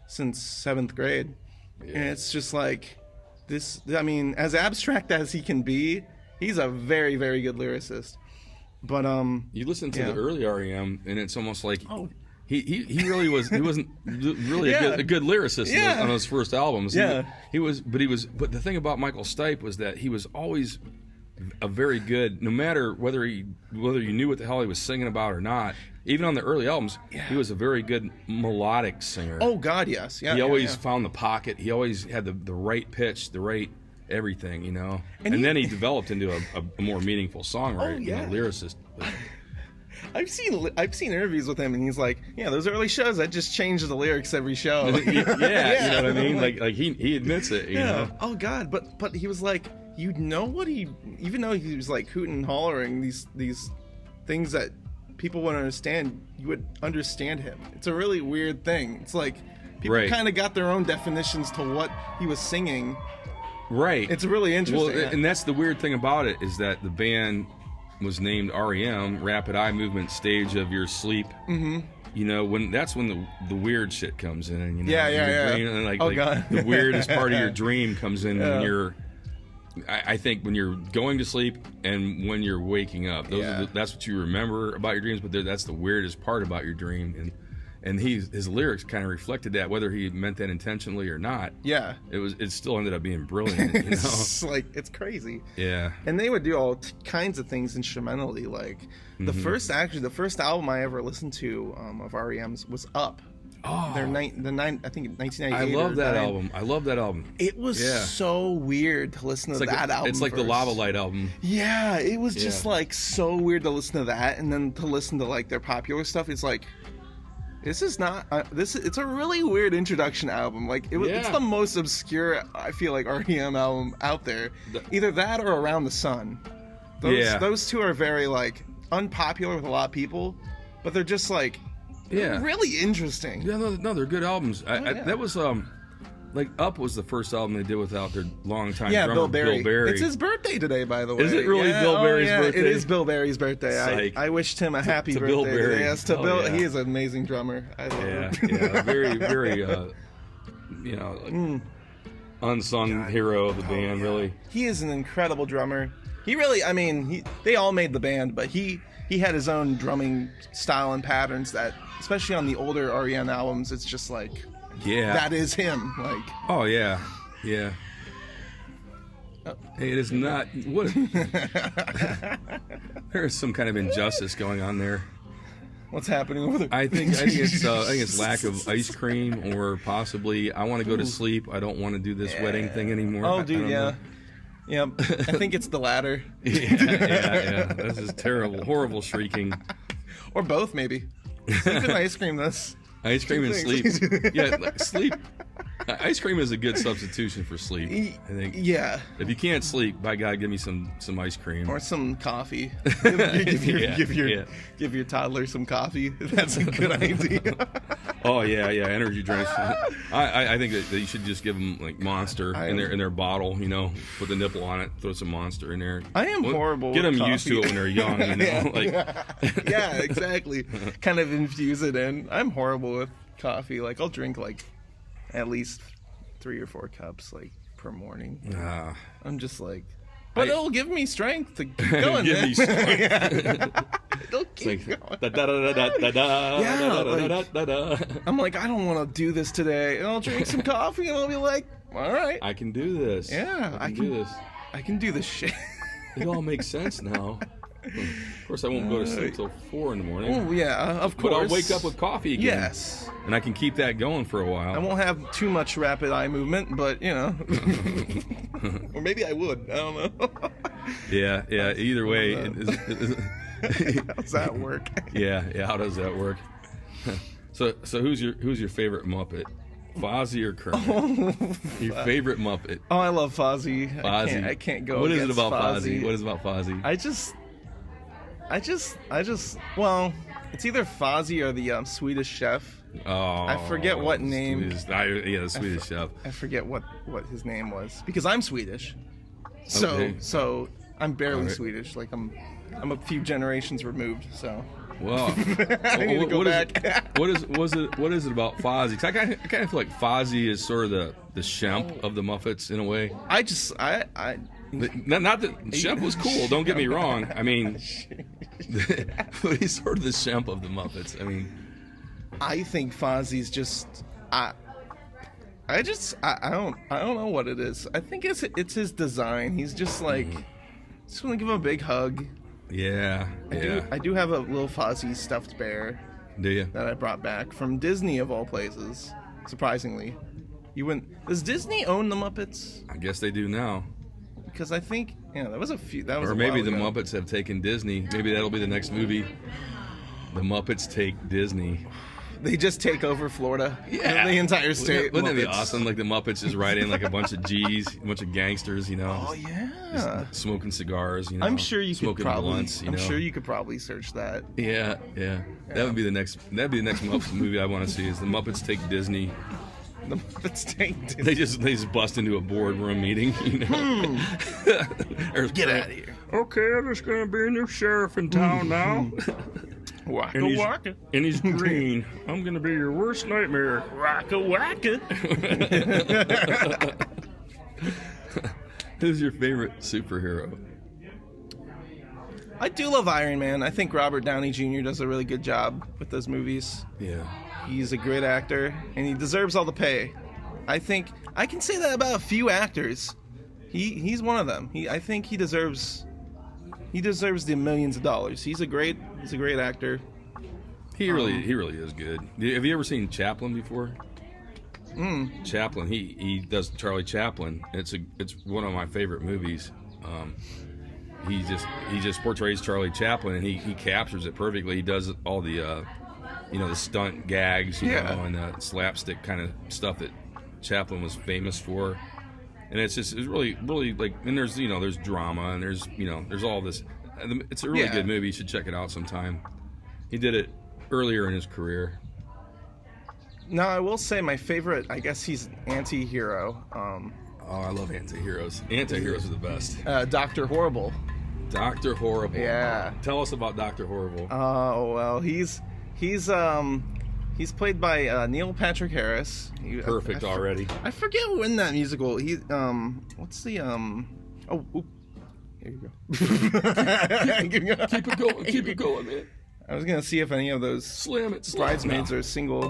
[SPEAKER 1] since 7th grade. Yeah. And it's just like, this, I mean, as abstract as he can be, he's a very, very good lyricist. But
[SPEAKER 2] you listen to the early REM, and it's almost like he really was. He wasn't really a good lyricist on those first albums.
[SPEAKER 1] Yeah,
[SPEAKER 2] But the thing about Michael Stipe was that he was always a very good. No matter whether you knew what the hell he was singing about or not, even on the early albums, he was a very good melodic singer.
[SPEAKER 1] Oh God, yes. Yeah.
[SPEAKER 2] He always found the pocket. He always had the right pitch, the right everything, and then he developed into a more meaningful songwriter, lyricist.
[SPEAKER 1] I've seen interviews with him, and he's like, those early shows, I just changed the lyrics every show.
[SPEAKER 2] You know what I mean? Like he admits it, you know.
[SPEAKER 1] Oh God, but he was like, even though he was like hooting and hollering these things that people wouldn't understand, you would understand him. It's a really weird thing. It's like people kind of got their own definitions to what he was singing.
[SPEAKER 2] Right.
[SPEAKER 1] It's really interesting.
[SPEAKER 2] Well, and that's the weird thing about it, is that the band was named REM, Rapid Eye Movement Stage of Your Sleep. Mm-hmm. When the weird shit comes in. Dream, and
[SPEAKER 1] God.
[SPEAKER 2] The weirdest part of your dream comes in when you're. I think when you're going to sleep and when you're waking up, that's what you remember about your dreams. But that's the weirdest part about your dream, and his lyrics kind of reflected that, whether he meant that intentionally or not. Yeah, it still ended up being brilliant.
[SPEAKER 1] It's crazy.
[SPEAKER 2] Yeah,
[SPEAKER 1] and they would do all kinds of things instrumentally. Like the first album I ever listened to of REM's was Up.
[SPEAKER 2] Oh,
[SPEAKER 1] I think 1998.
[SPEAKER 2] I love that album.
[SPEAKER 1] It was so weird to listen to that album.
[SPEAKER 2] It's like
[SPEAKER 1] first.
[SPEAKER 2] The Lava Light album.
[SPEAKER 1] Yeah, it was just like so weird to listen to that, and then to listen to like their popular stuff. It's like, this is not it's a really weird introduction album. Like it's the most obscure, I feel like, REM album out there. Either that or Around the Sun. Those two are very like unpopular with a lot of people, but they're just like really interesting.
[SPEAKER 2] Yeah, no, they're good albums. That was like Up was the first album they did without their longtime drummer Bill Berry.
[SPEAKER 1] It's his birthday today, by the way.
[SPEAKER 2] Is it really Bill Berry's birthday?
[SPEAKER 1] It is Bill Berry's birthday. I wished him a happy birthday
[SPEAKER 2] Bill Berry.
[SPEAKER 1] today. Yes, to Bill. He is an amazing drummer. I love him.
[SPEAKER 2] Very, very, unsung hero of the band. Really,
[SPEAKER 1] he is an incredible drummer. He really, I mean, they all made the band, but he had his own drumming style and patterns that, especially on the older REM albums, it's just like. Yeah, that is him. Like,
[SPEAKER 2] oh yeah. Hey, it is not. What? There is some kind of injustice going on there.
[SPEAKER 1] What's happening over there?
[SPEAKER 2] I think it's lack of ice cream, or possibly I want to go to sleep. I don't want to do this wedding thing anymore.
[SPEAKER 1] Oh, dude, yeah. I think it's the latter.
[SPEAKER 2] Yeah. This is terrible, horrible shrieking,
[SPEAKER 1] or both, maybe. Sleep and ice cream. That's
[SPEAKER 2] ice cream and
[SPEAKER 1] things.
[SPEAKER 2] sleep. Yeah, like, sleep. Ice cream is a good substitution for sleep, I think.
[SPEAKER 1] Yeah.
[SPEAKER 2] If you can't sleep, by God, give me some ice cream.
[SPEAKER 1] Or some coffee. Give your toddler some coffee. That's a good idea.
[SPEAKER 2] Oh yeah, energy drinks. I think that you should just give them like Monster in their bottle. You know, put the nipple on it, throw some Monster in there.
[SPEAKER 1] I am horrible.
[SPEAKER 2] Get them
[SPEAKER 1] with
[SPEAKER 2] used
[SPEAKER 1] coffee.
[SPEAKER 2] to it when they're young. You know,
[SPEAKER 1] yeah, exactly. Kind of infuse it in. I'm horrible with coffee. Like I'll drink like at least 3 or 4 cups like per morning. I'm just like, but it'll give me strength to keep going.
[SPEAKER 2] Give me strength.
[SPEAKER 1] It'll keep going. I'm like, I don't want to do this today, and I'll drink some coffee, and I'll be like, all right,
[SPEAKER 2] I can do this.
[SPEAKER 1] Yeah,
[SPEAKER 2] I can do this.
[SPEAKER 1] I can do this shit.
[SPEAKER 2] It all makes sense now. Of course, I won't go to sleep till 4 in the morning.
[SPEAKER 1] Oh yeah, of course.
[SPEAKER 2] But I'll wake up with coffee again.
[SPEAKER 1] Yes.
[SPEAKER 2] And I can keep that going for a while.
[SPEAKER 1] I won't have too much rapid eye movement, but you know, or maybe I would. I don't know.
[SPEAKER 2] Yeah. Either way,
[SPEAKER 1] How's that work?
[SPEAKER 2] Yeah. How does that work? So who's your favorite Muppet? Fozzie or Kermit? Your favorite Muppet?
[SPEAKER 1] Oh, I love Fozzie.
[SPEAKER 2] Fozzie.
[SPEAKER 1] I can't go.
[SPEAKER 2] What is it about
[SPEAKER 1] Fozzie?
[SPEAKER 2] What is it about Fozzie?
[SPEAKER 1] I just. Well, it's either Fozzie or the Swedish Chef.
[SPEAKER 2] Oh,
[SPEAKER 1] I forget what name.
[SPEAKER 2] The Swedish Chef.
[SPEAKER 1] I forget what his name was because I'm Swedish.
[SPEAKER 2] Okay.
[SPEAKER 1] So I'm barely
[SPEAKER 2] Alright.
[SPEAKER 1] Swedish. Like I'm a few generations removed. So.
[SPEAKER 2] Well,
[SPEAKER 1] I need to go back.
[SPEAKER 2] What is it about Fozzie? 'Cause I kind of feel like Fozzie is sort of the Shemp of the Muppets in a way. Not that Shemp was cool. Don't get me wrong. I mean, but he's sort of the Shemp of the Muppets. I mean,
[SPEAKER 1] I think Fozzie's just I don't know what it is. I think it's his design. He's just like just want to give him a big hug.
[SPEAKER 2] Yeah.
[SPEAKER 1] I do have a little Fozzie stuffed bear.
[SPEAKER 2] Do you?
[SPEAKER 1] That I brought back from Disney of all places. Surprisingly, does Disney own the Muppets?
[SPEAKER 2] I guess they do now.
[SPEAKER 1] Because I think that was a few. That was
[SPEAKER 2] or
[SPEAKER 1] a
[SPEAKER 2] maybe
[SPEAKER 1] while
[SPEAKER 2] the
[SPEAKER 1] ago.
[SPEAKER 2] Muppets have taken Disney. Maybe that'll be the next movie. The Muppets take Disney.
[SPEAKER 1] They just take over Florida.
[SPEAKER 2] Yeah.
[SPEAKER 1] The entire state.
[SPEAKER 2] Wouldn't that be
[SPEAKER 1] Muppets.
[SPEAKER 2] awesome? Like the Muppets just ride in like a bunch of G's, a bunch of gangsters, you know.
[SPEAKER 1] Oh yeah.
[SPEAKER 2] Just smoking cigars, you know.
[SPEAKER 1] I'm sure you could
[SPEAKER 2] smoking
[SPEAKER 1] probably.
[SPEAKER 2] blunts, you
[SPEAKER 1] I'm
[SPEAKER 2] know.
[SPEAKER 1] sure you could probably search that.
[SPEAKER 2] Yeah. That would be the next. That'd be the next Muppets movie I want to see. Is the Muppets take Disney?
[SPEAKER 1] The Muppets take Disney.
[SPEAKER 2] They just bust into a boardroom meeting, you know.
[SPEAKER 1] Get out of here.
[SPEAKER 2] Okay, there's gonna be a new sheriff in town now.
[SPEAKER 1] Waka waka.
[SPEAKER 2] And he's green. I'm gonna be your worst nightmare.
[SPEAKER 1] Waka waka.
[SPEAKER 2] Who's your favorite superhero?
[SPEAKER 1] I do love Iron Man. I think Robert Downey Jr. does a really good job with those movies.
[SPEAKER 2] Yeah.
[SPEAKER 1] He's a great actor, and he deserves all the pay. I think I can say that about a few actors. He's one of them. I think he deserves the millions of dollars. He's a great actor.
[SPEAKER 2] He really is good. Have you ever seen Chaplin before? Chaplin. He does Charlie Chaplin. It's one of my favorite movies. He just portrays Charlie Chaplin, and he captures it perfectly. He does all the the stunt gags, you know, and the slapstick kind of stuff that Chaplin was famous for. And it's really like, and there's drama, and there's all this. It's a really good movie. You should check it out sometime. He did it earlier in his career.
[SPEAKER 1] Now, I will say my favorite, I guess he's anti-hero.
[SPEAKER 2] I love anti-heroes. Anti-heroes are the best.
[SPEAKER 1] Dr. Horrible.
[SPEAKER 2] Dr. Horrible.
[SPEAKER 1] Yeah.
[SPEAKER 2] Tell us about Dr. Horrible.
[SPEAKER 1] Oh, well, he's played by Neil Patrick Harris.
[SPEAKER 2] Perfect already.
[SPEAKER 1] I forget when that musical. What's the Oh, oop. Here you go.
[SPEAKER 2] Keep it going. Keep it going, man.
[SPEAKER 1] I was gonna see if any of those
[SPEAKER 2] Slam it.
[SPEAKER 1] bridesmaids are single.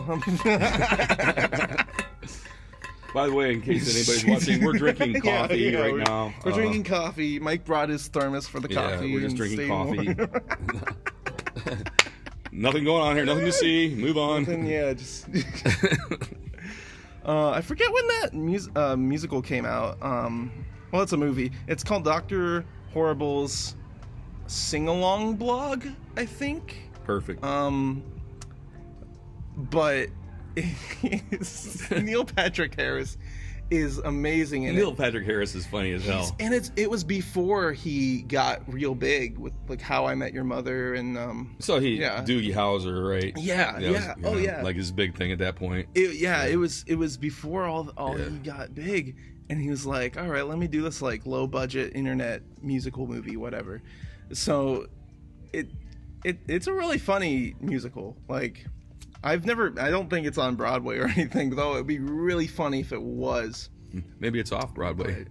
[SPEAKER 2] By the way, in case anybody's watching, we're drinking coffee right now.
[SPEAKER 1] We're drinking coffee. Mike brought his thermos for the coffee.
[SPEAKER 2] Yeah, we're just drinking
[SPEAKER 1] staying
[SPEAKER 2] coffee. Nothing going on here. Nothing to see. Move on.
[SPEAKER 1] Just. I forget when that musical came out. Well, it's a movie. It's called Dr. Horrible's Sing-Along Blog, I think.
[SPEAKER 2] Perfect.
[SPEAKER 1] but Neil Patrick Harris is amazing in
[SPEAKER 2] Neil Patrick Harris is funny as hell.
[SPEAKER 1] And it was before he got real big with like How I Met Your Mother and
[SPEAKER 2] Doogie Howser, right?
[SPEAKER 1] Yeah.
[SPEAKER 2] Like his big thing at that point.
[SPEAKER 1] It was before all he got big, and he was like, all right, let me do this like low budget internet musical movie, whatever. So it's a really funny musical. Like I don't think it's on Broadway or anything, though it'd be really funny if it was.
[SPEAKER 2] Maybe it's off Broadway.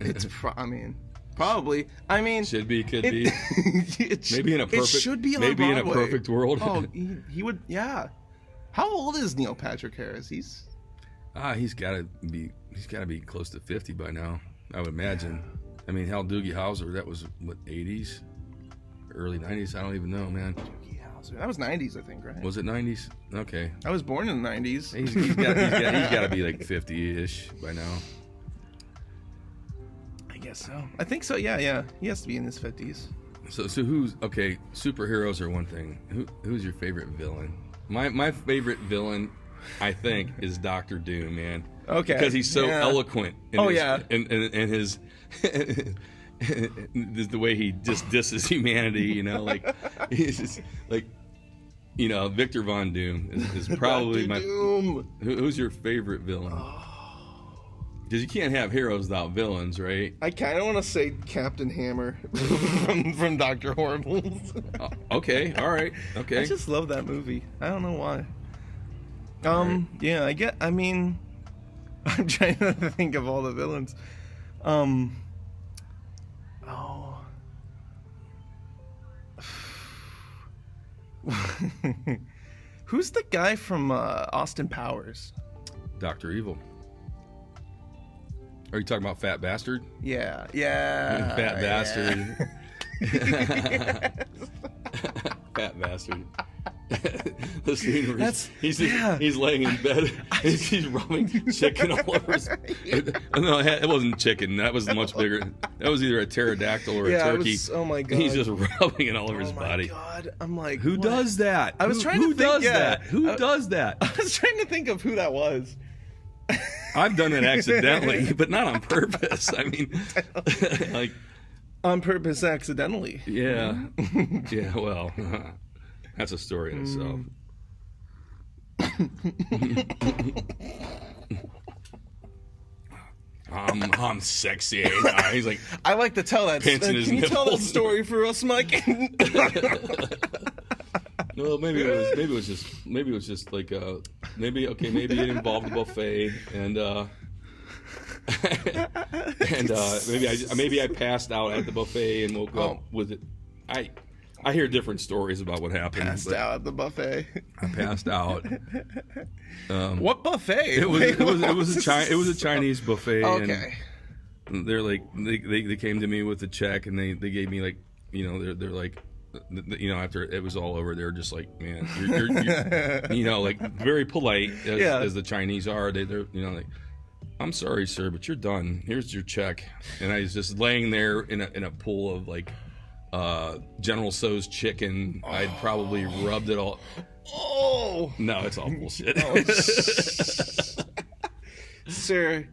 [SPEAKER 1] Probably. I mean,
[SPEAKER 2] could be. Maybe in a perfect. It should be on Broadway. In a perfect world.
[SPEAKER 1] Oh, he would. Yeah. How old is Neil Patrick Harris? He's
[SPEAKER 2] got to be close to 50 by now, I would imagine. I mean, hell, Doogie Howser, that was what, 80s, early 90s. I don't even know, man.
[SPEAKER 1] That was 90s, I think, right?
[SPEAKER 2] Was it 90s? Okay.
[SPEAKER 1] I was born in the 90s.
[SPEAKER 2] He's got to be like 50-ish by now.
[SPEAKER 1] I guess so. I think so. Yeah. He has to be in his 50s.
[SPEAKER 2] So who's okay? Superheroes are one thing. Who's your favorite villain? My favorite villain, I think, is Doctor Doom, man.
[SPEAKER 1] Okay.
[SPEAKER 2] Because he's so eloquent. And his the way he just disses humanity, you know, like he's just like, you know, Victor Von Doom is probably my.
[SPEAKER 1] Doom.
[SPEAKER 2] Who's your favorite villain? Because you can't have heroes without villains, right?
[SPEAKER 1] I kind of want to say Captain Hammer from Dr. Horrible.
[SPEAKER 2] Okay, all right, okay.
[SPEAKER 1] I just love that movie. I don't know why. Yeah, I mean, I'm trying to think of all the villains. Who's the guy from Austin Powers?
[SPEAKER 2] Dr. Evil. Are you talking about Fat Bastard?
[SPEAKER 1] Yeah.
[SPEAKER 2] Fat Bastard. Fat Bastard. The scene where he's laying in bed. He's rubbing chicken all over his. No, it wasn't chicken. That was much bigger. That was either a pterodactyl or a turkey.
[SPEAKER 1] Oh my god!
[SPEAKER 2] He's just rubbing it all over his body.
[SPEAKER 1] Oh my god! I'm like,
[SPEAKER 2] who does that?
[SPEAKER 1] I was trying to think.
[SPEAKER 2] Who does that? Who does that?
[SPEAKER 1] I was trying to think of who that was.
[SPEAKER 2] I've done it accidentally, but not on purpose. I mean, like
[SPEAKER 1] on purpose, accidentally.
[SPEAKER 2] Yeah. Yeah. Well. That's a story in itself. I'm sexy. He's like,
[SPEAKER 1] I like to tell that. Can you tell that story for us, Mike?
[SPEAKER 2] No, maybe it was just like maybe it involved a buffet and maybe I passed out at the buffet and woke up with it. I hear different stories about what happened.
[SPEAKER 1] Passed out at the buffet.
[SPEAKER 2] I passed out.
[SPEAKER 1] What buffet?
[SPEAKER 2] It was a Chinese buffet.
[SPEAKER 1] Okay.
[SPEAKER 2] And they're like they came to me with a check and they gave me like, you know, they're like, you know, after it was all over, they were just like, man, you're you know, like very polite as the Chinese are. They're you know, like, I'm sorry, sir, but you're done. Here's your check. And I was just laying there in a pool of like General Tso's chicken. I'd probably rubbed it all.
[SPEAKER 1] Oh
[SPEAKER 2] no, it's all bullshit.
[SPEAKER 1] Sir,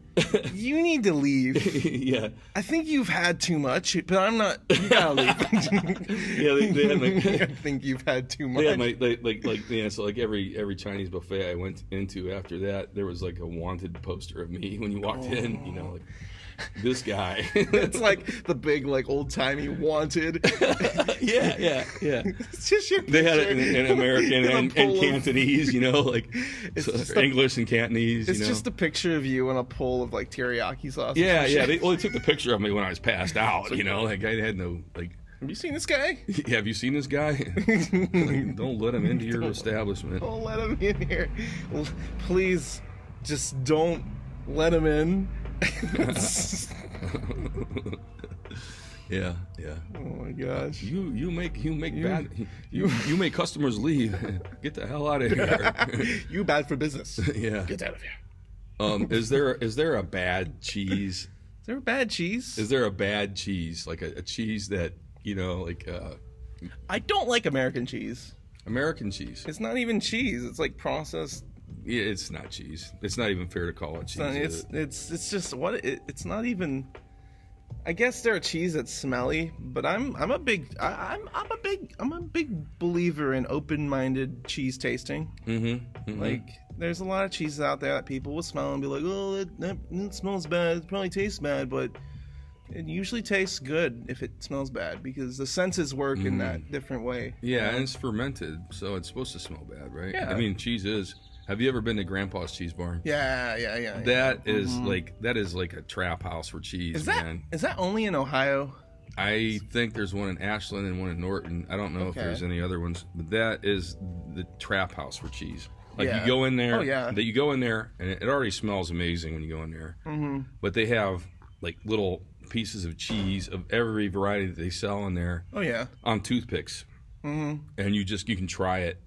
[SPEAKER 1] you need to leave.
[SPEAKER 2] Yeah,
[SPEAKER 1] I think you've had too much, but I'm not. You gotta leave.
[SPEAKER 2] Yeah, they had like.
[SPEAKER 1] I think you've had too much.
[SPEAKER 2] Yeah, so like every Chinese buffet I went into after that, there was like a wanted poster of me when you walked in. You know, like. This guy.
[SPEAKER 1] It's like the big, like, old-timey wanted.
[SPEAKER 2] Yeah.
[SPEAKER 1] It's just your picture.
[SPEAKER 2] They had it in American and Cantonese, you know, like English and Cantonese.
[SPEAKER 1] It's just a picture of you in a pool of, like, teriyaki sauce.
[SPEAKER 2] Yeah. They took the picture of me when I was passed out, you know. Like, I had no, like...
[SPEAKER 1] Have you seen this guy?
[SPEAKER 2] Yeah, have you seen this guy? Like, don't let him into your establishment.
[SPEAKER 1] Don't let him in here. Please, just don't let him in.
[SPEAKER 2] Yeah.
[SPEAKER 1] Oh my gosh.
[SPEAKER 2] You make customers leave. Get the hell out of here.
[SPEAKER 1] You bad for business.
[SPEAKER 2] Yeah.
[SPEAKER 1] Get out of here.
[SPEAKER 2] Is there a bad cheese?
[SPEAKER 1] Is there a bad cheese?
[SPEAKER 2] Is there a bad cheese, like a cheese that, you know, like
[SPEAKER 1] I don't like American cheese.
[SPEAKER 2] American cheese.
[SPEAKER 1] It's not even cheese. It's like processed
[SPEAKER 2] Yeah, it's not cheese. It's not even fair to call it cheese.
[SPEAKER 1] It's just what it's not even. I guess there are cheese that's smelly, but I'm a big believer in open-minded cheese tasting.
[SPEAKER 2] Mm-hmm.
[SPEAKER 1] Like, there's a lot of cheeses out there that people will smell and be like, oh, it smells bad. It probably tastes bad, but it usually tastes good if it smells bad because the senses work in that different way.
[SPEAKER 2] Yeah, and it's fermented, so it's supposed to smell bad, right?
[SPEAKER 1] Yeah.
[SPEAKER 2] I mean, cheese is. Have you ever been to Grandpa's Cheese Barn?
[SPEAKER 1] Yeah.
[SPEAKER 2] That is like a trap house for cheese, man.
[SPEAKER 1] Is that only in Ohio?
[SPEAKER 2] I think there's one in Ashland and one in Norton. I don't know if there's any other ones, but that is the trap house for cheese. Like you go in there, you go in there, and it already smells amazing when you go in there. Mm-hmm. But they have like little pieces of cheese of every variety that they sell in there.
[SPEAKER 1] Oh yeah,
[SPEAKER 2] on toothpicks, and you can try it.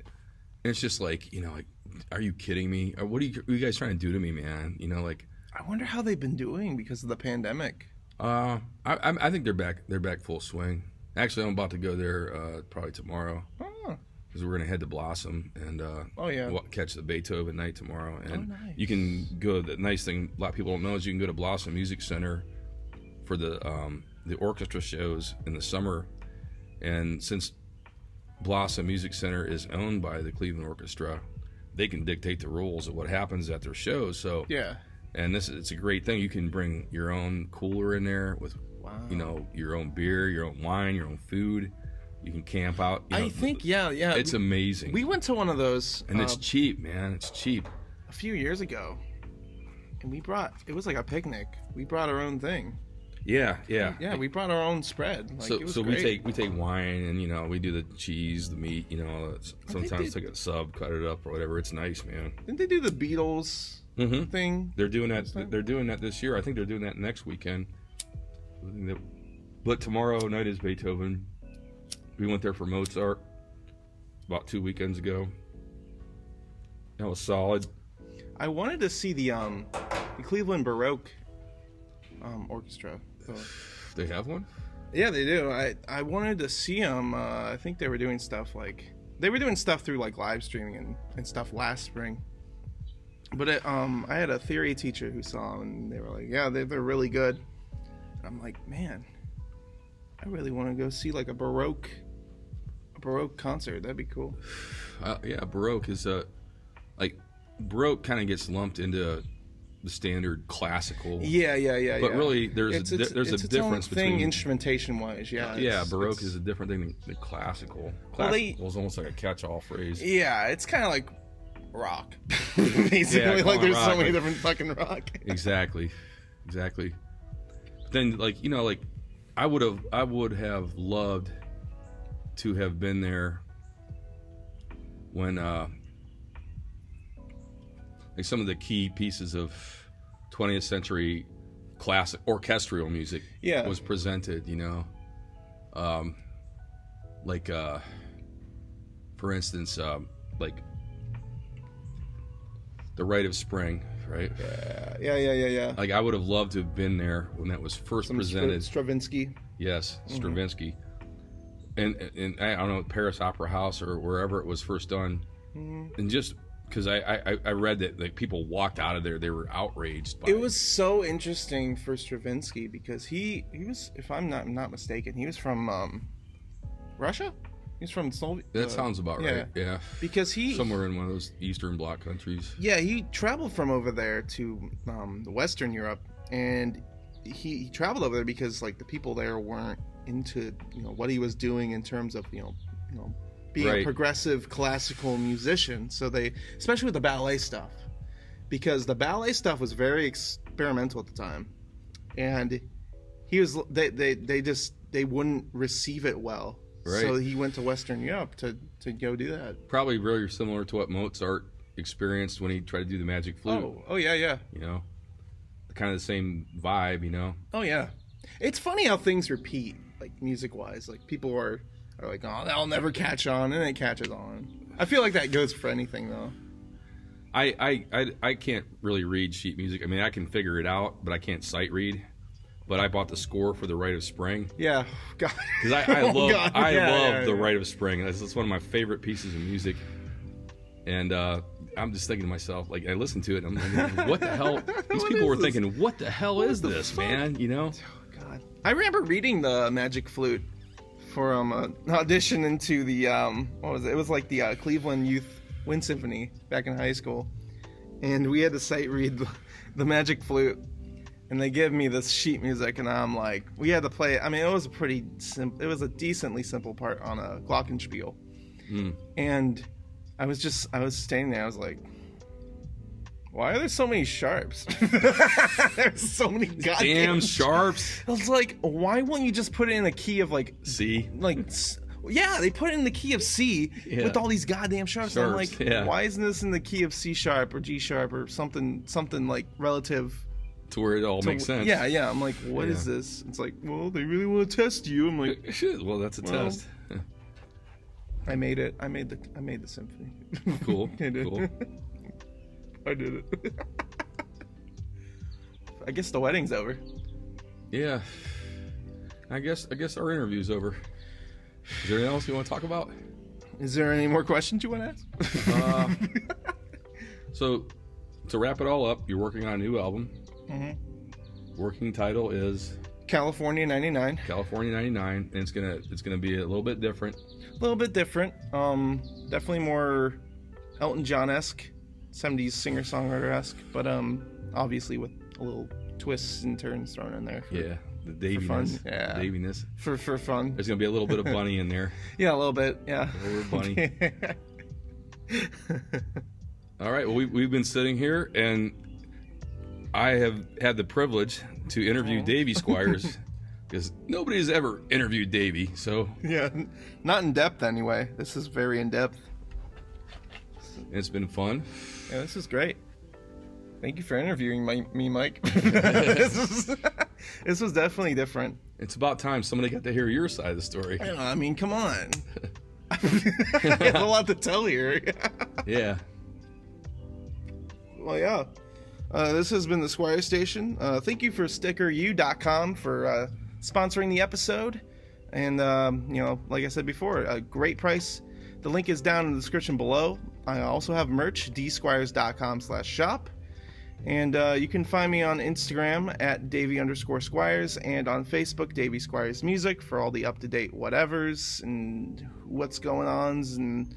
[SPEAKER 2] And it's just like like. Are you kidding me? Or what are you guys trying to do to me, man? Like.
[SPEAKER 1] I wonder how they've been doing because of the pandemic.
[SPEAKER 2] I think they're back. They're back full swing. Actually, I'm about to go there probably tomorrow. Because we're gonna head to Blossom and catch the Beethoven night tomorrow. And
[SPEAKER 1] nice.
[SPEAKER 2] You can go. The nice thing a lot of people don't know is you can go to Blossom Music Center for the orchestra shows in the summer. And since Blossom Music Center is owned by the Cleveland Orchestra, they can dictate the rules of what happens at their shows. So
[SPEAKER 1] yeah,
[SPEAKER 2] and it's a great thing. You can bring your own cooler in there with your own beer, your own wine, your own food. You can camp out.
[SPEAKER 1] I think
[SPEAKER 2] it's amazing.
[SPEAKER 1] We went to one of those,
[SPEAKER 2] and it's cheap, man. It's cheap.
[SPEAKER 1] A few years ago, and it was like a picnic. We brought our own thing.
[SPEAKER 2] Yeah.
[SPEAKER 1] We brought our own spread.
[SPEAKER 2] So we take wine and we do the cheese, the meat, sometimes take a sub, cut it up or whatever. It's nice, man.
[SPEAKER 1] Didn't they do the Beatles thing?
[SPEAKER 2] They're doing that. They're doing that this year. I think they're doing that next weekend. But tomorrow night is Beethoven. We went there for Mozart about 2 weekends ago. That was solid.
[SPEAKER 1] I wanted to see the Cleveland Baroque orchestra. So.
[SPEAKER 2] They have one?
[SPEAKER 1] Yeah, they do. I wanted to see them. I think they were doing stuff through like live streaming and stuff last spring. But I had a theory teacher who saw them, and they were like, "Yeah, they're really good." And I'm like, man, I really want to go see like a Baroque concert. That'd be cool.
[SPEAKER 2] Baroque is Baroque kind of gets lumped into the standard classical.
[SPEAKER 1] Yeah.
[SPEAKER 2] But really, there's a difference between
[SPEAKER 1] instrumentation wise. Yeah.
[SPEAKER 2] Baroque is a different thing than classical. Classical is almost like a catch-all phrase.
[SPEAKER 1] Yeah, it's kind of like rock. Basically, like there's so many different fucking rock.
[SPEAKER 2] Exactly. But then, I would have loved to have been there when some of the key pieces of 20th century classic orchestral music was presented, for instance, the Rite of Spring, right?
[SPEAKER 1] Yeah.
[SPEAKER 2] Like I would have loved to have been there when that was first presented.
[SPEAKER 1] Stravinsky.
[SPEAKER 2] Yes, Stravinsky. And I don't know, Paris Opera House or wherever it was first done. And just because I read that people walked out of there, they were outraged by
[SPEAKER 1] it. Was so interesting for Stravinsky because he was, if I'm not mistaken, he was from Russia. He's from Slovenia.
[SPEAKER 2] That sounds about right. Yeah.
[SPEAKER 1] Because
[SPEAKER 2] somewhere in one of those Eastern Bloc countries.
[SPEAKER 1] Yeah, he traveled from over there to Western Europe, and he traveled over there because like the people there weren't into what he was doing in terms of being a progressive classical musician. So they, especially with the ballet stuff, because the ballet stuff was very experimental at the time, and they wouldn't receive it well. Right. So he went to Western Europe to go do that.
[SPEAKER 2] Probably really similar to what Mozart experienced when he tried to do the Magic Flute.
[SPEAKER 1] Oh yeah.
[SPEAKER 2] Kind of the same vibe,
[SPEAKER 1] Oh yeah. It's funny how things repeat, like music-wise. Like people are like, oh, that'll never catch on, and it catches on. I feel like that goes for anything though.
[SPEAKER 2] I can't really read sheet music. I mean, I can figure it out, but I can't sight read. But I bought the score for the Rite of Spring.
[SPEAKER 1] Yeah, God.
[SPEAKER 2] Because I love the Rite of Spring. It's one of my favorite pieces of music. And I'm just thinking to myself, like, I listened to it, and I'm like, what the hell? These people were thinking, what the hell is this, man? You know?
[SPEAKER 1] Oh, God. I remember reading the Magic Flute for an audition into the, what was it? It was like the Cleveland Youth Wind Symphony back in high school. And we had to sight read the Magic Flute. And they give me this sheet music, and I'm like, we had to play. I mean, it was a decently simple part on a glockenspiel. And I was standing there. I was like, why are there so many sharps? There's so many goddamn
[SPEAKER 2] sharps.
[SPEAKER 1] I was like, why won't you just put it in a key of like
[SPEAKER 2] C?
[SPEAKER 1] Like, yeah, they put it in the key of C with all these goddamn sharps. I'm like, why isn't this in the key of C sharp or G sharp or something like relative
[SPEAKER 2] to where it all makes sense?
[SPEAKER 1] Yeah. I'm like, what is this? It's like, well, they really want to test you. I'm like,
[SPEAKER 2] well, that's a test.
[SPEAKER 1] I made it. I made the symphony.
[SPEAKER 2] Cool.
[SPEAKER 1] I did.
[SPEAKER 2] Cool.
[SPEAKER 1] I did it. I guess the wedding's over.
[SPEAKER 2] Yeah. I guess our interview's over. Is there anything else you want to talk about?
[SPEAKER 1] Is there any more questions you want to ask?
[SPEAKER 2] So, to wrap it all up, you're working on a new album.
[SPEAKER 1] Mm-hmm.
[SPEAKER 2] Working title is
[SPEAKER 1] California 99.
[SPEAKER 2] California 99, and it's gonna be a little bit different.
[SPEAKER 1] A little bit different. Definitely more Elton John-esque, 70s singer-songwriter-esque, but obviously with a little twists and turns thrown in there.
[SPEAKER 2] The Daviness.
[SPEAKER 1] Yeah.
[SPEAKER 2] Daviness.
[SPEAKER 1] For fun.
[SPEAKER 2] There's gonna be a little bit of Bunny in there.
[SPEAKER 1] Yeah, a little bit. Yeah.
[SPEAKER 2] A little Bunny. All right. Well, we've been sitting here, and I have had the privilege to interview Davey Squires, because nobody's ever interviewed Davey. So
[SPEAKER 1] yeah, not in depth anyway. This is very in depth.
[SPEAKER 2] It's been fun.
[SPEAKER 1] Yeah, this is great. Thank you for interviewing me, Mike. This was definitely different.
[SPEAKER 2] It's about time somebody got to hear your side of the story.
[SPEAKER 1] I mean, come on. I have a lot to tell here.
[SPEAKER 2] Yeah.
[SPEAKER 1] Well, yeah. This has been the Squires Station. Thank you for StickerU.com for sponsoring the episode. And, like I said before, a great price. The link is down in the description below. I also have merch, dsquires.com/shop. And you can find me on Instagram at Davey_Squires and on Facebook, Davey Squires Music, for all the up-to-date whatevers and what's going ons and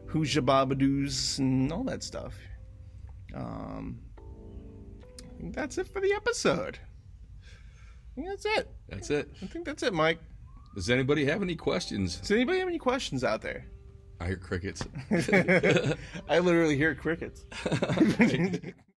[SPEAKER 1] who's jababadoos and all that stuff. I think that's it for the episode. I think that's it.
[SPEAKER 2] That's it.
[SPEAKER 1] I think that's it, Mike.
[SPEAKER 2] Does anybody have any questions?
[SPEAKER 1] Does anybody have any questions out there?
[SPEAKER 2] I hear crickets.
[SPEAKER 1] I literally hear crickets.